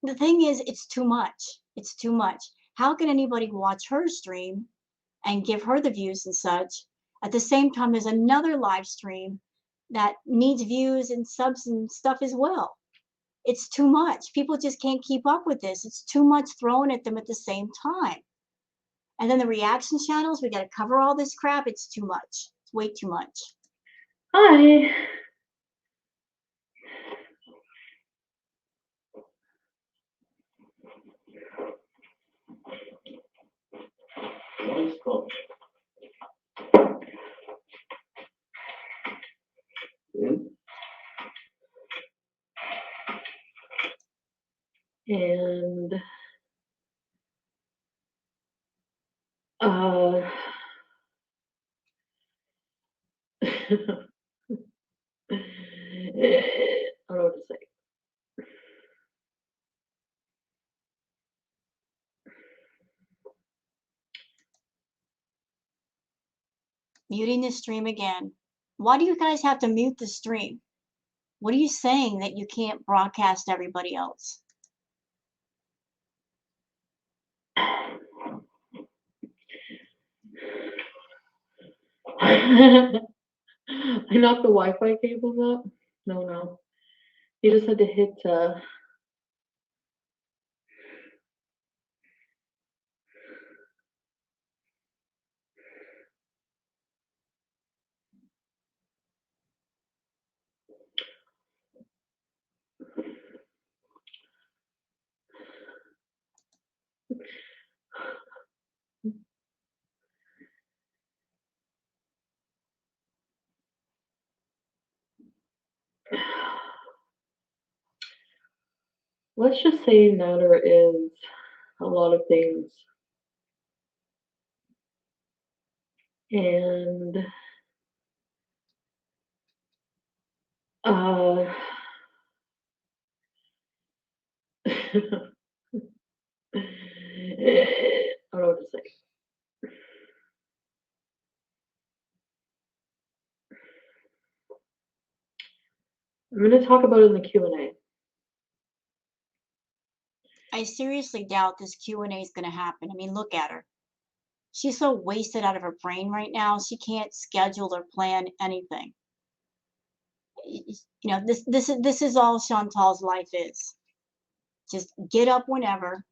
the thing is, it's too much. It's too much. How can anybody watch her stream and give her the views and such at the same time as another live stream that needs views and subs and stuff as well? It's too much. People just can't keep up with this. It's too much thrown at them at the same time. And then the reaction channels, we got to cover all this crap. It's too much. It's way too much. Hi. And I don't know what to say. Muting the stream again. Why do you guys have to mute the stream? What are you saying that you can't broadcast everybody else? I knocked the Wi-Fi cables up. No. You just had to hit let's just say Natter is a lot of things. And I don't know what to say. I'm going to talk about it in the Q&A. I seriously doubt this Q&A is going to happen. I mean, look at her. She's so wasted out of her brain right now. She can't schedule or plan anything. You know, this is all Chantal's life is. Just get up whenever,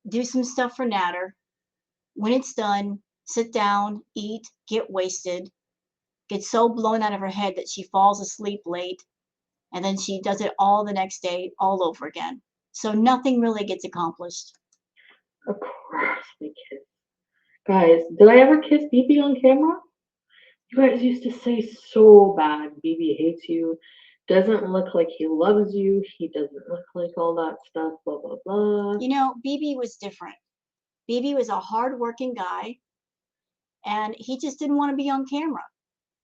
do some stuff for Natter. When it's done, sit down, eat, get wasted, get so blown out of her head that she falls asleep late, and then she does it all the next day, all over again. So nothing really gets accomplished. Of course we kiss. Guys, did I ever kiss BB on camera? You guys used to say so bad, BB hates you, doesn't look like he loves you, he doesn't look like all that stuff, blah, blah, blah. You know, BB was different. BB was a hardworking guy, and he just didn't want to be on camera.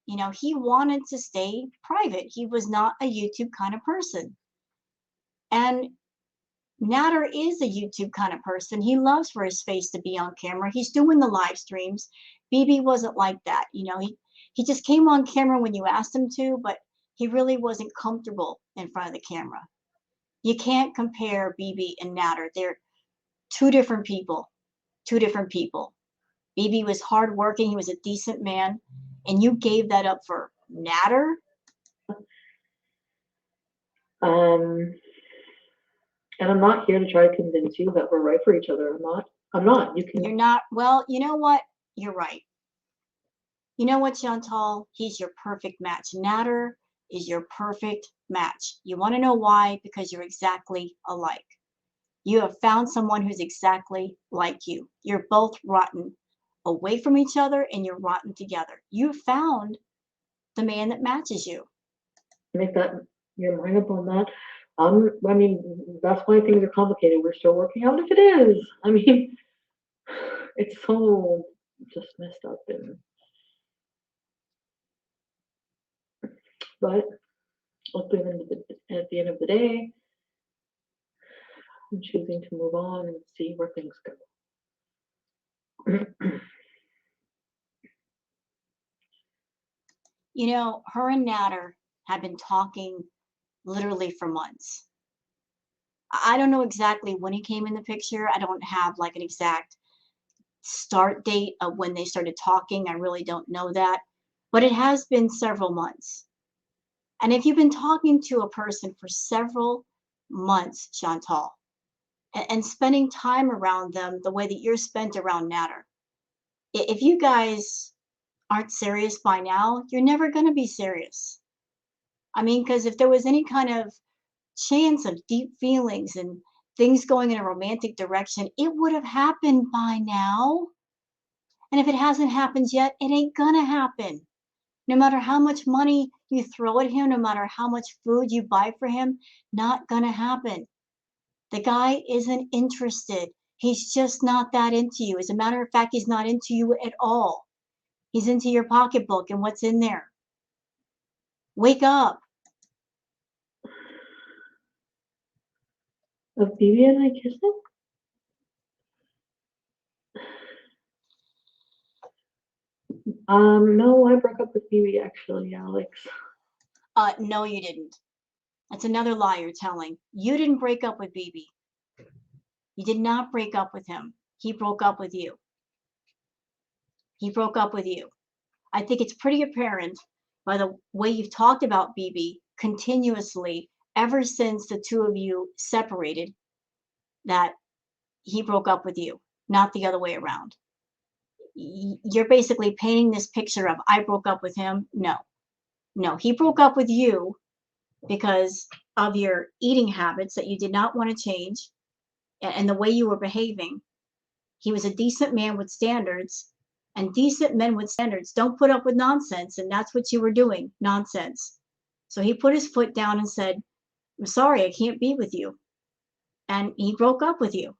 You know, he wanted to stay private. He was not a YouTube kind of person. And Natter is a YouTube kind of person. He loves for his face to be on camera. He's doing the live streams. BB wasn't like that. You know, he just came on camera when you asked him to, but he really wasn't comfortable in front of the camera. You can't compare BB and Natter. They're two different people. Two different people. BB was hardworking. He was a decent man, and you gave that up for Natter. And I'm not here to try to convince you that we're right for each other. I'm not. You're not. Well, you know what? You're right. You know what, Chantal? He's your perfect match. Natter is your perfect match. You want to know why? Because you're exactly alike. You have found someone who's exactly like you. You're both rotten away from each other, and you're rotten together. You found the man that matches you. Make that your mind up on that. I mean, that's why things are complicated. We're still working out if it is. I mean, it's so just messed up. But at the end of the day, I'm choosing to move on and see where things go. You know, her and Natter have been talking literally for months. I don't know exactly when he came in the picture. I don't have like an exact start date of when they started talking. I really don't know that. But it has been several months. And if you've been talking to a person for several months, Chantal, and spending time around them the way that you're spent around Natter. If you guys aren't serious by now, you're never going to be serious. I mean, because if there was any kind of chance of deep feelings and things going in a romantic direction, it would have happened by now. And if it hasn't happened yet, it ain't gonna happen. No matter how much money you throw at him, no matter how much food you buy for him, not gonna happen. The guy isn't interested. He's just not that into you. As a matter of fact, he's not into you at all. He's into your pocketbook and what's in there. Wake up. Of Vivi and I kissing? No, I broke up with Vivi actually, Alex. No, you didn't. That's another lie you're telling. You didn't break up with BB. You did not break up with him. He broke up with you. He broke up with you. I think it's pretty apparent by the way you've talked about BB continuously ever since the two of you separated that he broke up with you, not the other way around. You're basically painting this picture of I broke up with him. No, no, he broke up with you because of your eating habits that you did not want to change and the way you were behaving. He was a decent man with standards, and decent men with standards don't put up with nonsense, and that's what you were doing, nonsense. So he put his foot down and said, I'm sorry, I can't be with you. And he broke up with you,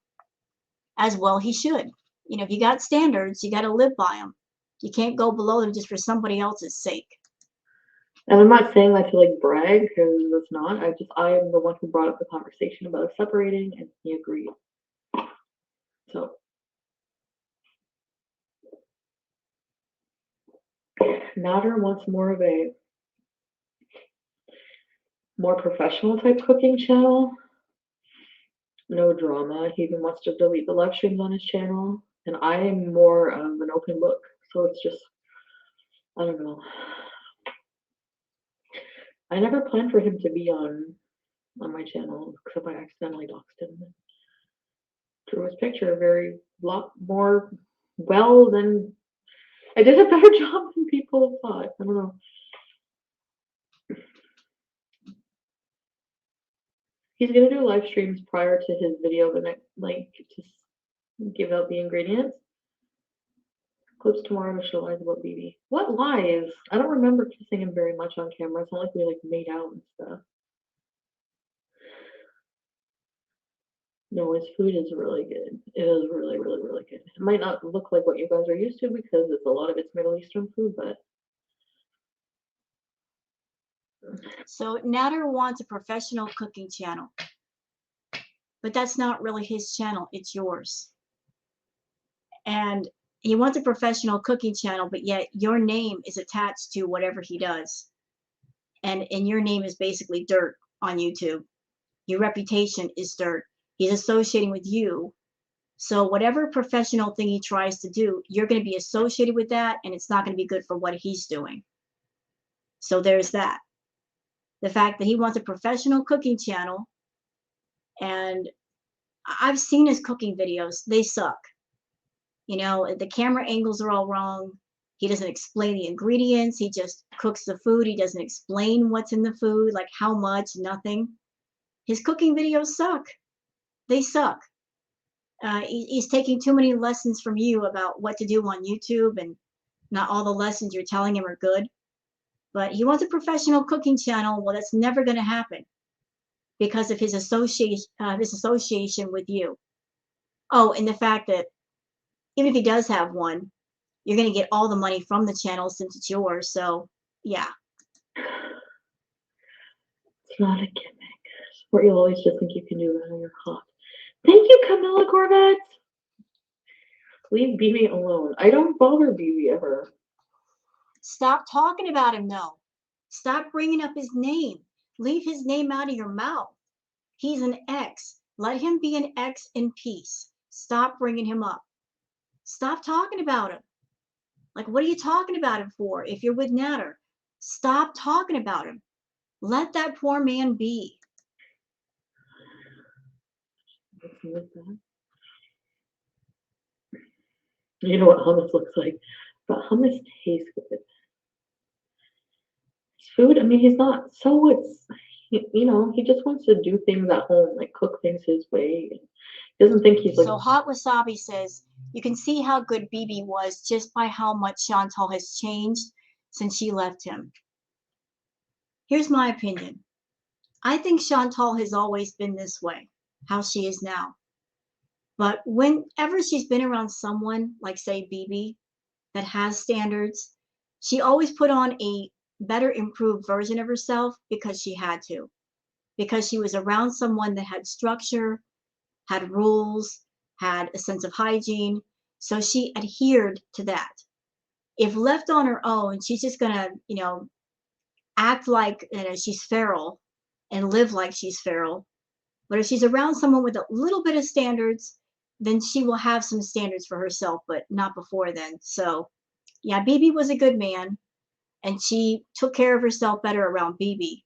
as well he should. You know, if you got standards, you got to live by them. You can't go below them just for somebody else's sake. And I'm not saying that to like brag, because it's not. I am the one who brought up the conversation about us separating, and he agreed. So Nader wants more of a more professional type cooking channel. No drama. He even wants to delete the live streams on his channel. And I am more of an open book. So it's just, I don't know. I never planned for him to be on my channel, except I accidentally doxed him. Drew his picture very lot more well than I did a better job than people thought. I don't know. He's gonna do live streams prior to his video the next, like, to give out the ingredients. Clips tomorrow to show lies about BB. What lies? I don't remember kissing him very much on camera. It's not like we like made out and stuff. No, his food is really good. It is really, really, really good. It might not look like what you guys are used to because it's a lot of it's Middle Eastern food, but So Nader wants a professional cooking channel. But that's not really his channel, it's yours. And he wants a professional cooking channel, but yet your name is attached to whatever he does. And your name is basically dirt on YouTube. Your reputation is dirt. He's associating with you. So whatever professional thing he tries to do, you're going to be associated with that, and it's not going to be good for what he's doing. So there's that. The fact that he wants a professional cooking channel, and I've seen his cooking videos. They suck. You know, the camera angles are all wrong. He doesn't explain the ingredients. He just cooks the food. He doesn't explain what's in the food, like how much, nothing. His cooking videos suck. They suck. He's taking too many lessons from you about what to do on YouTube, and not all the lessons you're telling him are good. But he wants a professional cooking channel. Well, that's never going to happen because of his association with you. Oh, and the fact that even if he does have one, you're going to get all the money from the channel since it's yours. So, yeah. it's not a gimmick. Sport, you'll always just think you can do that when you're hot. Thank you, Camilla Corvette. Leave BB alone. I don't bother BB ever. Stop talking about him, though. Stop bringing up his name. Leave his name out of your mouth. He's an ex. Let him be an ex in peace. Stop bringing him up. Stop talking about him. Like, what are you talking about him for if you're with Nader? Stop talking about him. Let that poor man be. Something like that. You know what hummus looks like, but hummus tastes good. His food, I mean, he's not, so it's, you know, he just wants to do things at home, like cook things his way. He doesn't think he's like, So Hot Wasabi says, you can see how good BB was just by how much Chantal has changed since she left him. Here's my opinion. I think Chantal has always been this way, how she is now. But whenever she's been around someone, like say BB, that has standards, she always put on a better improved version of herself because she had to, because she was around someone that had structure, had rules, had a sense of hygiene. So she adhered to that. If left on her own, she's just gonna, act like she's feral and live like she's feral. But if she's around someone with a little bit of standards, then she will have some standards for herself, but not before then. So, yeah, BB was a good man, and she took care of herself better around BB.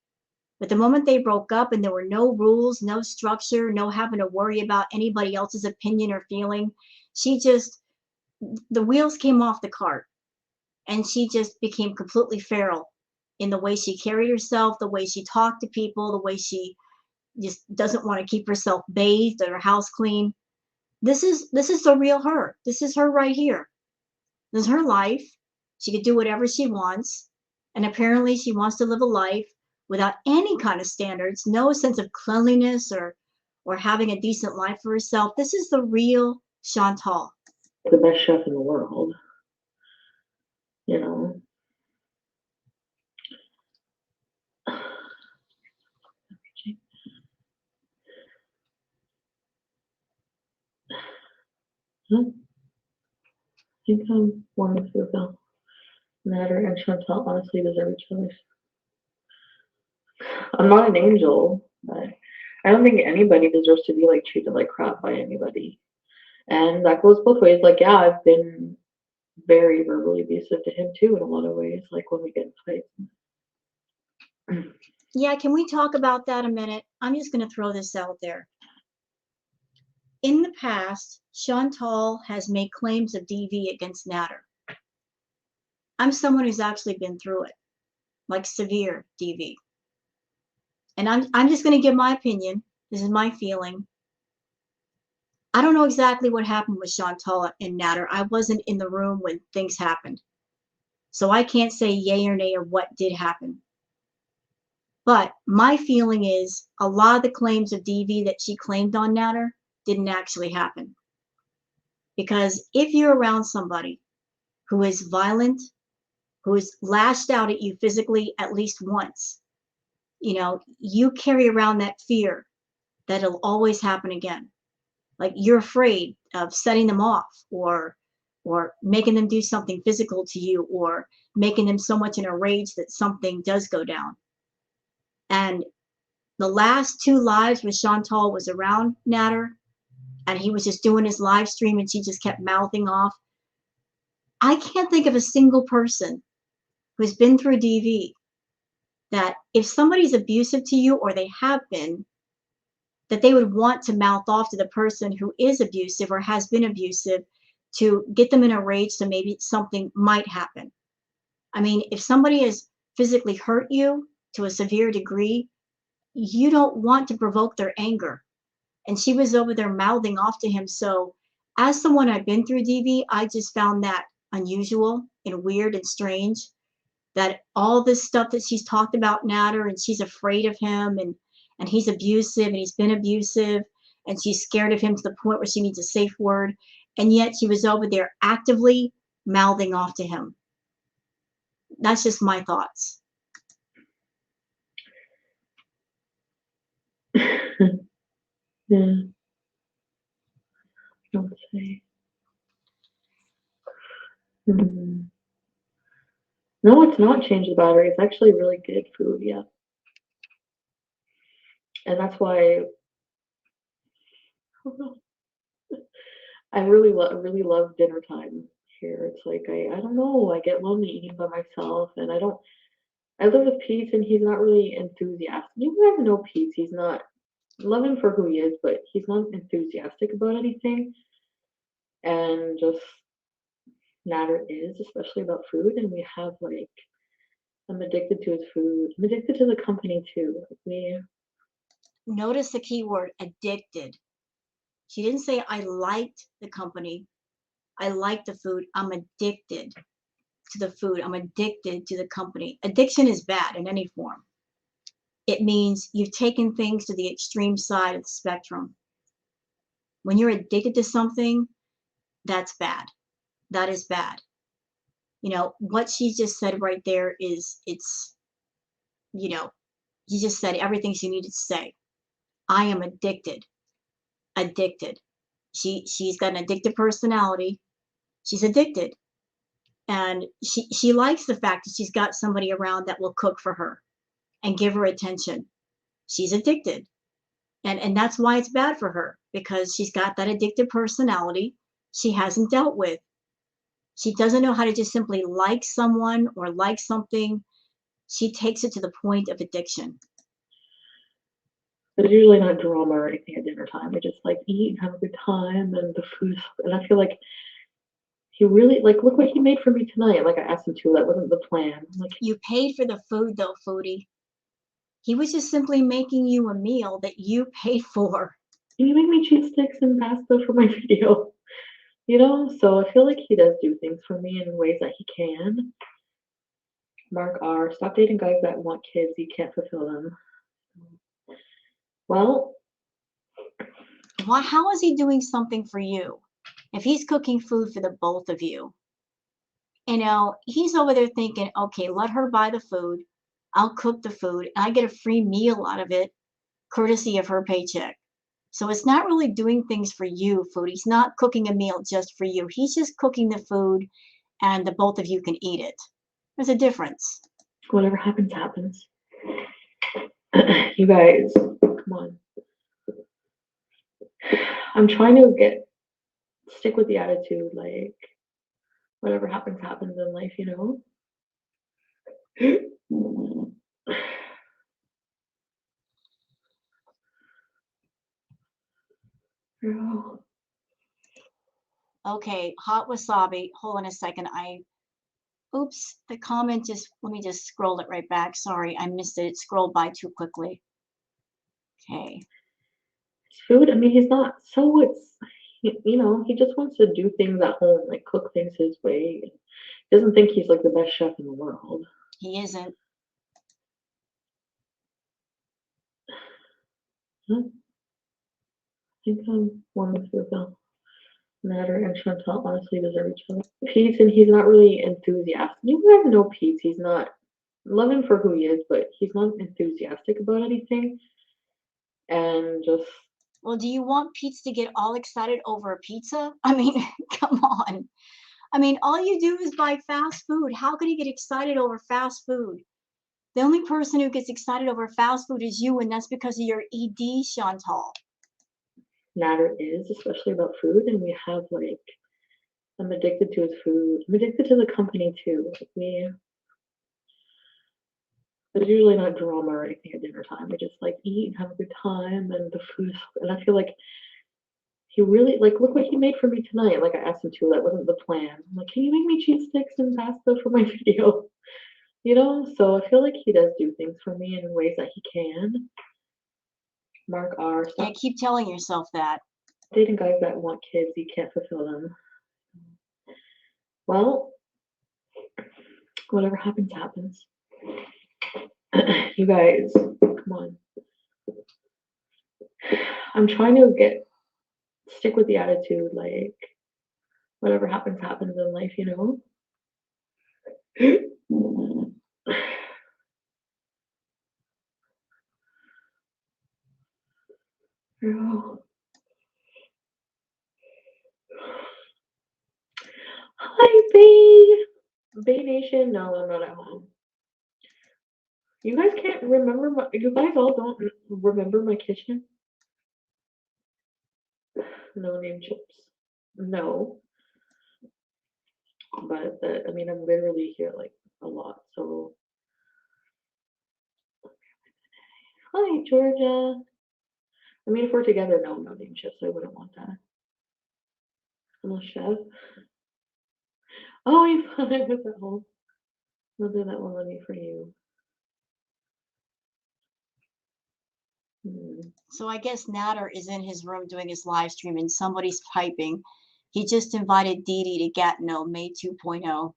But the moment they broke up and there were no rules, no structure, no having to worry about anybody else's opinion or feeling, she just, the wheels came off the cart and she just became completely feral in the way she carried herself, the way she talked to people, the way she just doesn't want to keep herself bathed or her house clean. This is the real her. This is her right here. This is her life. She could do whatever she wants. And apparently she wants to live a life without any kind of standards, no sense of cleanliness or having a decent life for herself. This is the real Chantal. the best chef in the world, you know. I think I'm one of the Matter and Chantal honestly deserve each other. I'm not an angel, but I don't think anybody deserves to be like treated like crap by anybody. And that goes both ways. Like, yeah, I've been very verbally abusive to him too in a lot of ways, like when we get in fights. Yeah, can we talk about that a minute? I'm just going to throw this out there. In the past, Chantal has made claims of DV against Natter. I'm someone who's actually been through it, like severe DV. And I'm just going to give my opinion. This is my feeling. I don't know exactly what happened with Chantal and Natter. I wasn't in the room when things happened. So I can't say yay or nay or what did happen. But my feeling is a lot of the claims of DV that she claimed on Natter didn't actually happen. Because if you're around somebody who is violent, who has lashed out at you physically at least once, you carry around that fear that it'll always happen again. Like you're afraid of setting them off or making them do something physical to you or making them so much in a rage that something does go down. And the last two lives where Chantal was around Natter and he was just doing his live stream and she just kept mouthing off. I can't think of a single person who's been through DV that if somebody's abusive to you or they have been, that they would want to mouth off to the person who is abusive or has been abusive to get them in a rage so maybe something might happen. I mean, if somebody has physically hurt you to a severe degree, you don't want to provoke their anger. And she was over there mouthing off to him. So, as someone I've been through DV, I just found that unusual and weird and strange that all this stuff that she's talked about Natter and she's afraid of him and he's abusive and he's been abusive and she's scared of him to the point where she needs a safe word. And yet she was over there actively mouthing off to him. That's just my thoughts. Yeah. Don't say. Mm. No, it's not changed the battery. It's actually really good food, yeah. And that's why I really love dinner time here. It's like I don't know, I get lonely eating by myself and I live with Pete and he's not really enthusiastic. You never know Pete, he's not love him for who he is, but he's not enthusiastic about anything. And just Natter is, especially about food. And we have like, I'm addicted to his food. I'm addicted to the company too. Like we, Notice the key word addicted. She didn't say I liked the company. I like the food. I'm addicted to the food. I'm addicted to the company. Addiction is bad in any form. It means you've taken things to the extreme side of the spectrum. When you're addicted to something, that's bad. That is bad. You know, what she just said right there is you know, you just said everything she needed to say. I am addicted. Addicted. She's got an addicted personality. She's addicted. And she likes the fact that she's got somebody around that will cook for her and give her attention. She's addicted. And that's why it's bad for her, because she's got that addictive personality she hasn't dealt with. She doesn't know how to just simply like someone or like something. She takes it to the point of addiction. there's usually not drama or anything at dinner time. We just like eat and have a good time, and the food. And I feel like he really like look what he made for me tonight. Like I asked him to. That wasn't the plan. I'm like, You paid for the food though, Foodie. He was just simply making you a meal that you paid for. can you make me cheese sticks and pasta for my video? You know, so I feel like he does do things for me in ways that he can. Mark R. Stop dating guys that want kids. You can't fulfill them. Well, How is he doing something for you? If he's cooking food for the both of you, he's over there thinking, okay, let her buy the food. I'll cook the food and I get a free meal out of it, courtesy of her paycheck. So it's not really doing things for you, food. He's not cooking a meal just for you. He's just cooking the food and the both of you can eat it. There's a difference. whatever happens, happens. You guys, come on. I'm trying to stick with the attitude, like, whatever happens, happens in life, you know? Girl. Okay, hot wasabi. Hold on a second. Oops, the comment let me just scroll it right back. Sorry, I missed it. It scrolled by too quickly. Okay. Food, I mean, he's not, so he just wants to do things at home, like cook things his way. He doesn't think he's like the best chef in the world. He isn't. Huh? I think I'm one with Phil. Natter and Chantal honestly deserve each other. Pete, and he's not really enthusiastic. You guys know Pete. He's not, love him for who he is, but he's not enthusiastic about anything. And just, Well, do you want Pete's to get all excited over a pizza? I mean, come on. I mean, all you do is buy fast food. How could he get excited over fast food? The only person who gets excited over fast food is you, and that's because of your ED, Chantal. Natter is, especially about food. And we have like, I'm addicted to his food. I'm addicted to the company too. Like we, there's usually not drama or anything at dinner time. We just like eat and have a good time, and the food. And I feel like he really like look what he made for me tonight. Like I asked him to. That wasn't the plan. I'm like, can you make me cheese sticks and pasta for my video? You know, so I feel like he does do things for me in ways that he can. Mark R. Stop Yeah, keep telling yourself that. dating guys that want kids. You can't fulfill them. Well, whatever happens, happens. You guys, come on. I'm trying to stick with the attitude, like, whatever happens, happens in life, you know? Girl. Hi, Bay. Bay Nation. No, I'm not at home. You guys can't remember you guys all don't remember my kitchen? No name chips. No. But I mean, I'm literally here like a lot. So, hi, Georgia. I mean, if we're together, no name chips. I wouldn't want that. Unless Chev. Oh, you thought I was at home. We'll do that one. Let me for you. So I guess Natter is in his room doing his live stream and somebody's typing. He just invited Dee Dee to Gatineau, May 2.0.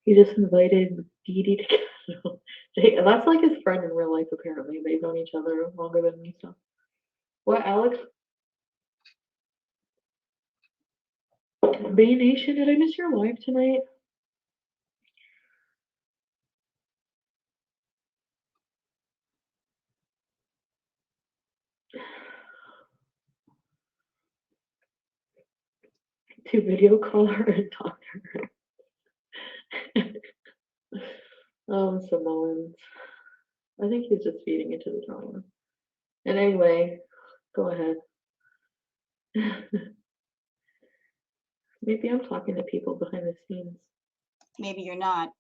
He just invited Dee Dee to Gatineau. That's like his friend in real life, apparently. They've known each other longer than me, so. What, Alex? Bay Nation, did I miss your live tonight? To video call her and talk to her. Samoans. I think he's just feeding into the drama. And anyway, go ahead. Maybe I'm talking to people behind the scenes. Maybe you're not.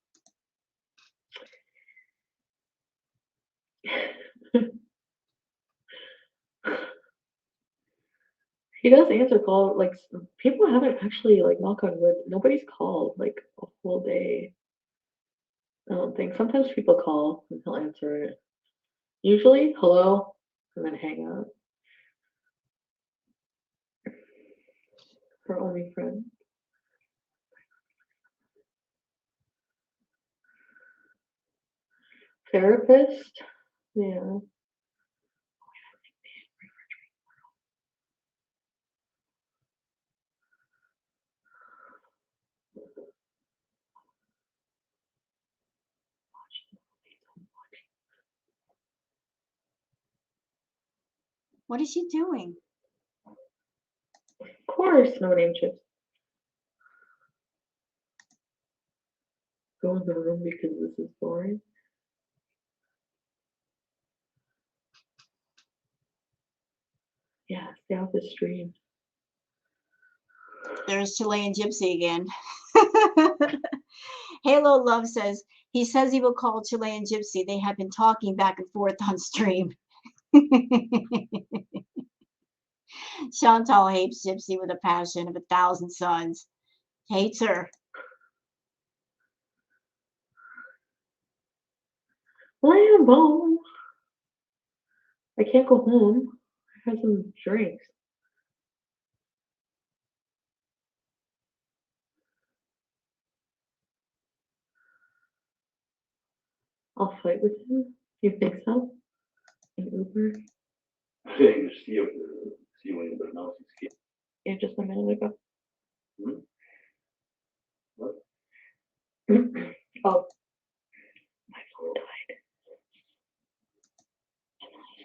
He does answer calls. Like, people haven't actually, like, knock on wood, nobody's called like a whole day. I don't think. Sometimes people call and he'll answer it. Usually, hello, and then hang up. Her only friend. Therapist? Yeah. What is she doing? Of course, no name chips. Go in the room because this is boring. Yeah, stay off the stream. There's Chilean Gypsy again. Halo Love says, he says he will call Chilean Gypsy. They have been talking back and forth on stream. Chantal hates Gypsy with a passion of 1,000 suns. Hates her. Lambo. I can't go home. I have some drinks. I'll fight with him. You think so? In Uber? Yeah, just a minute ago. What? Oh. My phone died.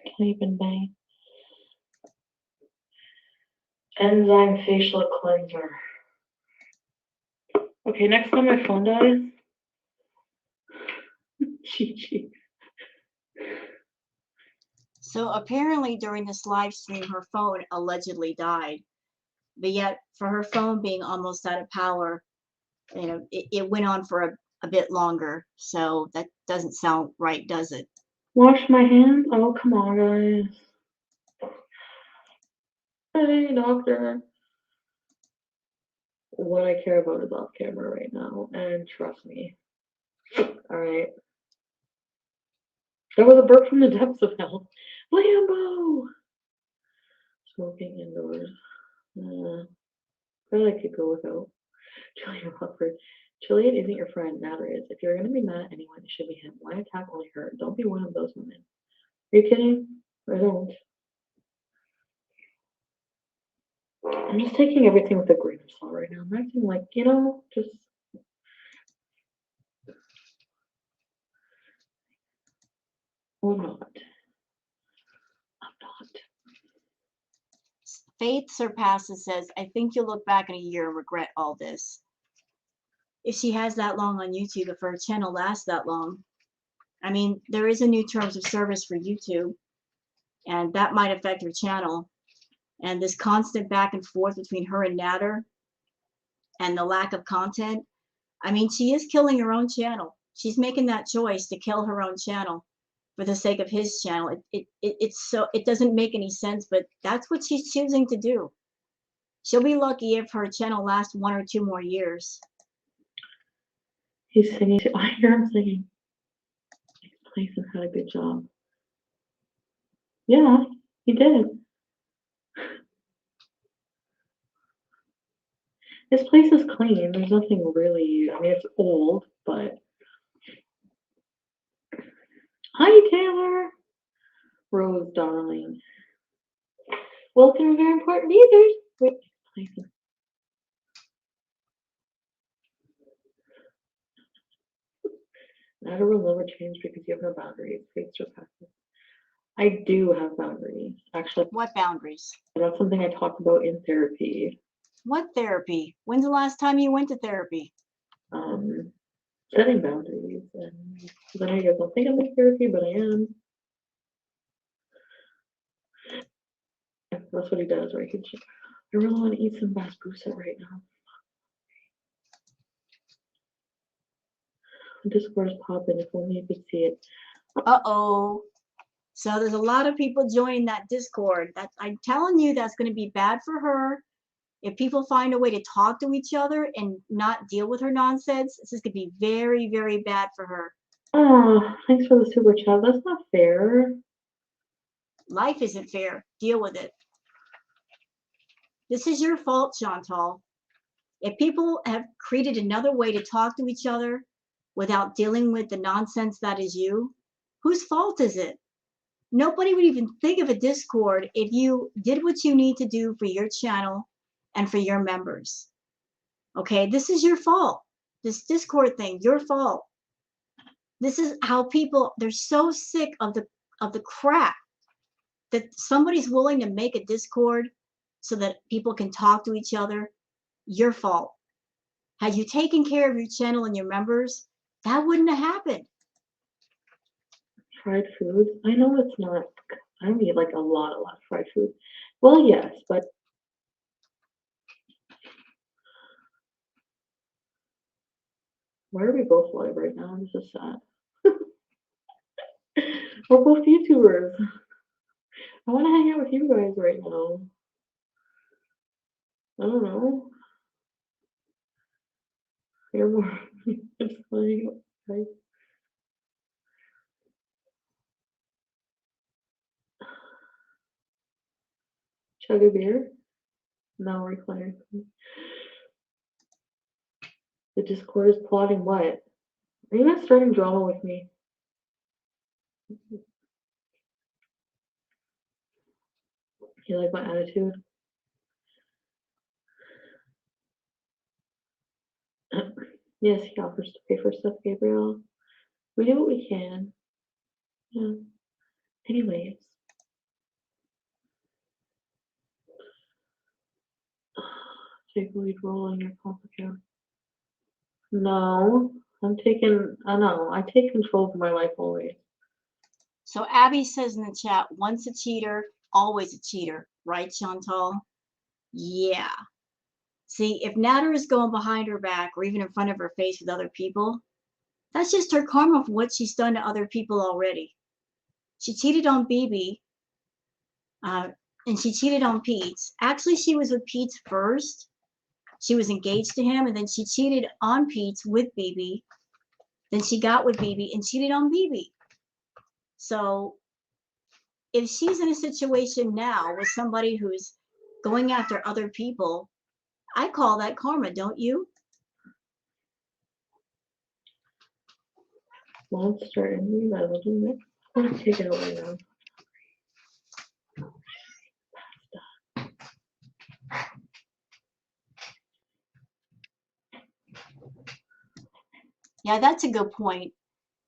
Can't even bang. Enzyme facial cleanser. Okay, next time my phone dies. Chi. So apparently during this live stream, her phone allegedly died. But yet for her phone being almost out of power, you know, it went on for a bit longer. So that doesn't sound right, does it? Wash my hands? Oh, come on, guys. Hey, doctor. What I care about is off camera right now, and trust me. All right. That was a burp from the depths of hell. Lambo! Smoking indoors. I could go without. Jillian Rockford. Jillian isn't your friend. Natter is. If you're going to be mad at anyone, it should be him. Why attack only her? Don't be one of those women. Are you kidding? I don't. I'm just taking everything with a grain of salt right now. I'm acting like, you know, just. Or not. I'm not. Faith Surpasses says, I think you'll look back in a year and regret all this. If she has that long on YouTube, if her channel lasts that long. I mean, there is a new terms of service for YouTube, and that might affect her channel. And this constant back and forth between her and Natter and the lack of content, I mean, she is killing her own channel. She's making that choice to kill her own channel. for the sake of his channel. It doesn't make any sense, but that's what she's choosing to do. She'll be lucky if her channel lasts 1 or 2 more years. He's singing. I hear him singing. Clayton had a good job. Yeah, he did. This place is clean. There's nothing really, I mean, it's old, but. Hi, Taylor. Rose, darling. Welcome to Very Important Users. Wait, Clayton. Never will never change because you have no boundaries. Faith surpasses. I do have boundaries. Actually, What boundaries? that's something I talk about in therapy. What therapy? When's the last time you went to therapy? Setting boundaries. And I know you guys don't think I'm in therapy, but I am. That's what he does, right? I really want to eat some basbousa right now. Discord is popping. If only you could see it. Uh-oh. So there's a lot of people joining that Discord. I'm telling you, that's going to be bad for her. If people find a way to talk to each other and not deal with her nonsense, this is going to be very, very bad for her. Oh, thanks for the super chat. That's not fair. Life isn't fair. Deal with it. This is your fault, Chantal. If people have created another way to talk to each other without dealing with the nonsense that is you, whose fault is it? Nobody would even think of a Discord if you did what you need to do for your channel and for your members. Okay, this is your fault. This Discord thing, your fault. This is how people, they're so sick of the crap that somebody's willing to make a Discord so that people can talk to each other. Your fault. Had you taken care of your channel and your members, that wouldn't have happened. Fried food? I know it's not. I don't eat like a lot of fried food. Well, yes, but why are we both live right now? This is sad. We're both YouTubers. I want to hang out with you guys right now. I don't know. You're more. It's funny, guys. Chug a beer? No, recliner. The Discord is plotting what? Are you guys starting drama with me? You like my attitude? Yes, he offers to pay for stuff, Gabriel. We do what we can. Yeah. Anyways. Take lead role in your comp account. No, I'm taking, no, I take control of my life always. So Abby says in the chat, once a cheater, always a cheater. Right, Chantal? Yeah. See, if Natter is going behind her back or even in front of her face with other people, that's just her karma for what she's done to other people already. She cheated on BB, and she cheated on Pete. Actually, she was with Pete first. She was engaged to him, and then she cheated on Pete with BB. Then she got with BB and cheated on BB. So if she's in a situation now with somebody who's going after other people, I call that karma, don't you? Monster and me, I will do it. I'm gonna take it away now. Yeah, that's a good point.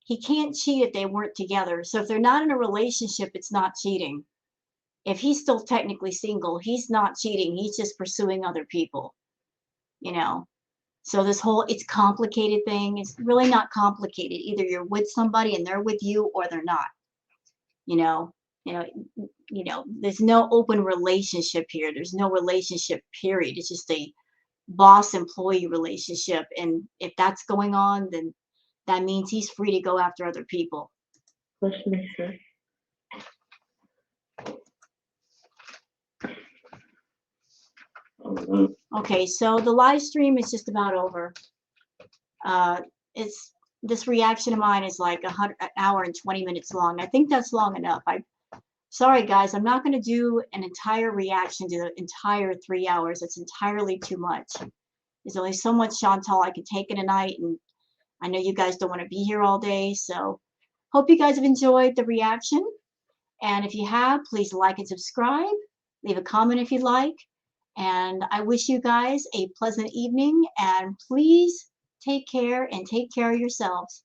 He can't cheat if they weren't together. So if they're not in a relationship, it's not cheating. If he's still technically single, he's not cheating. He's just pursuing other people, you know? So this whole it's complicated thing is really not complicated. Either you're with somebody and they're with you or they're not. You know, there's no open relationship here. There's no relationship period. It's just a boss employee relationship. And if that's going on, then that means he's free to go after other people. Fresh mixer. Okay, so the live stream is just about over. It's this reaction of mine is like an hour and 20 minutes long. I think that's long enough. Sorry guys, I'm not going to do an entire reaction to the entire 3 hours. It's entirely too much. There's only so much Chantal I can take in a night, and I know you guys don't want to be here all day, so hope you guys have enjoyed the reaction. And if you have, please like and subscribe. Leave a comment if you like. And I wish you guys a pleasant evening, and please take care and take care of yourselves.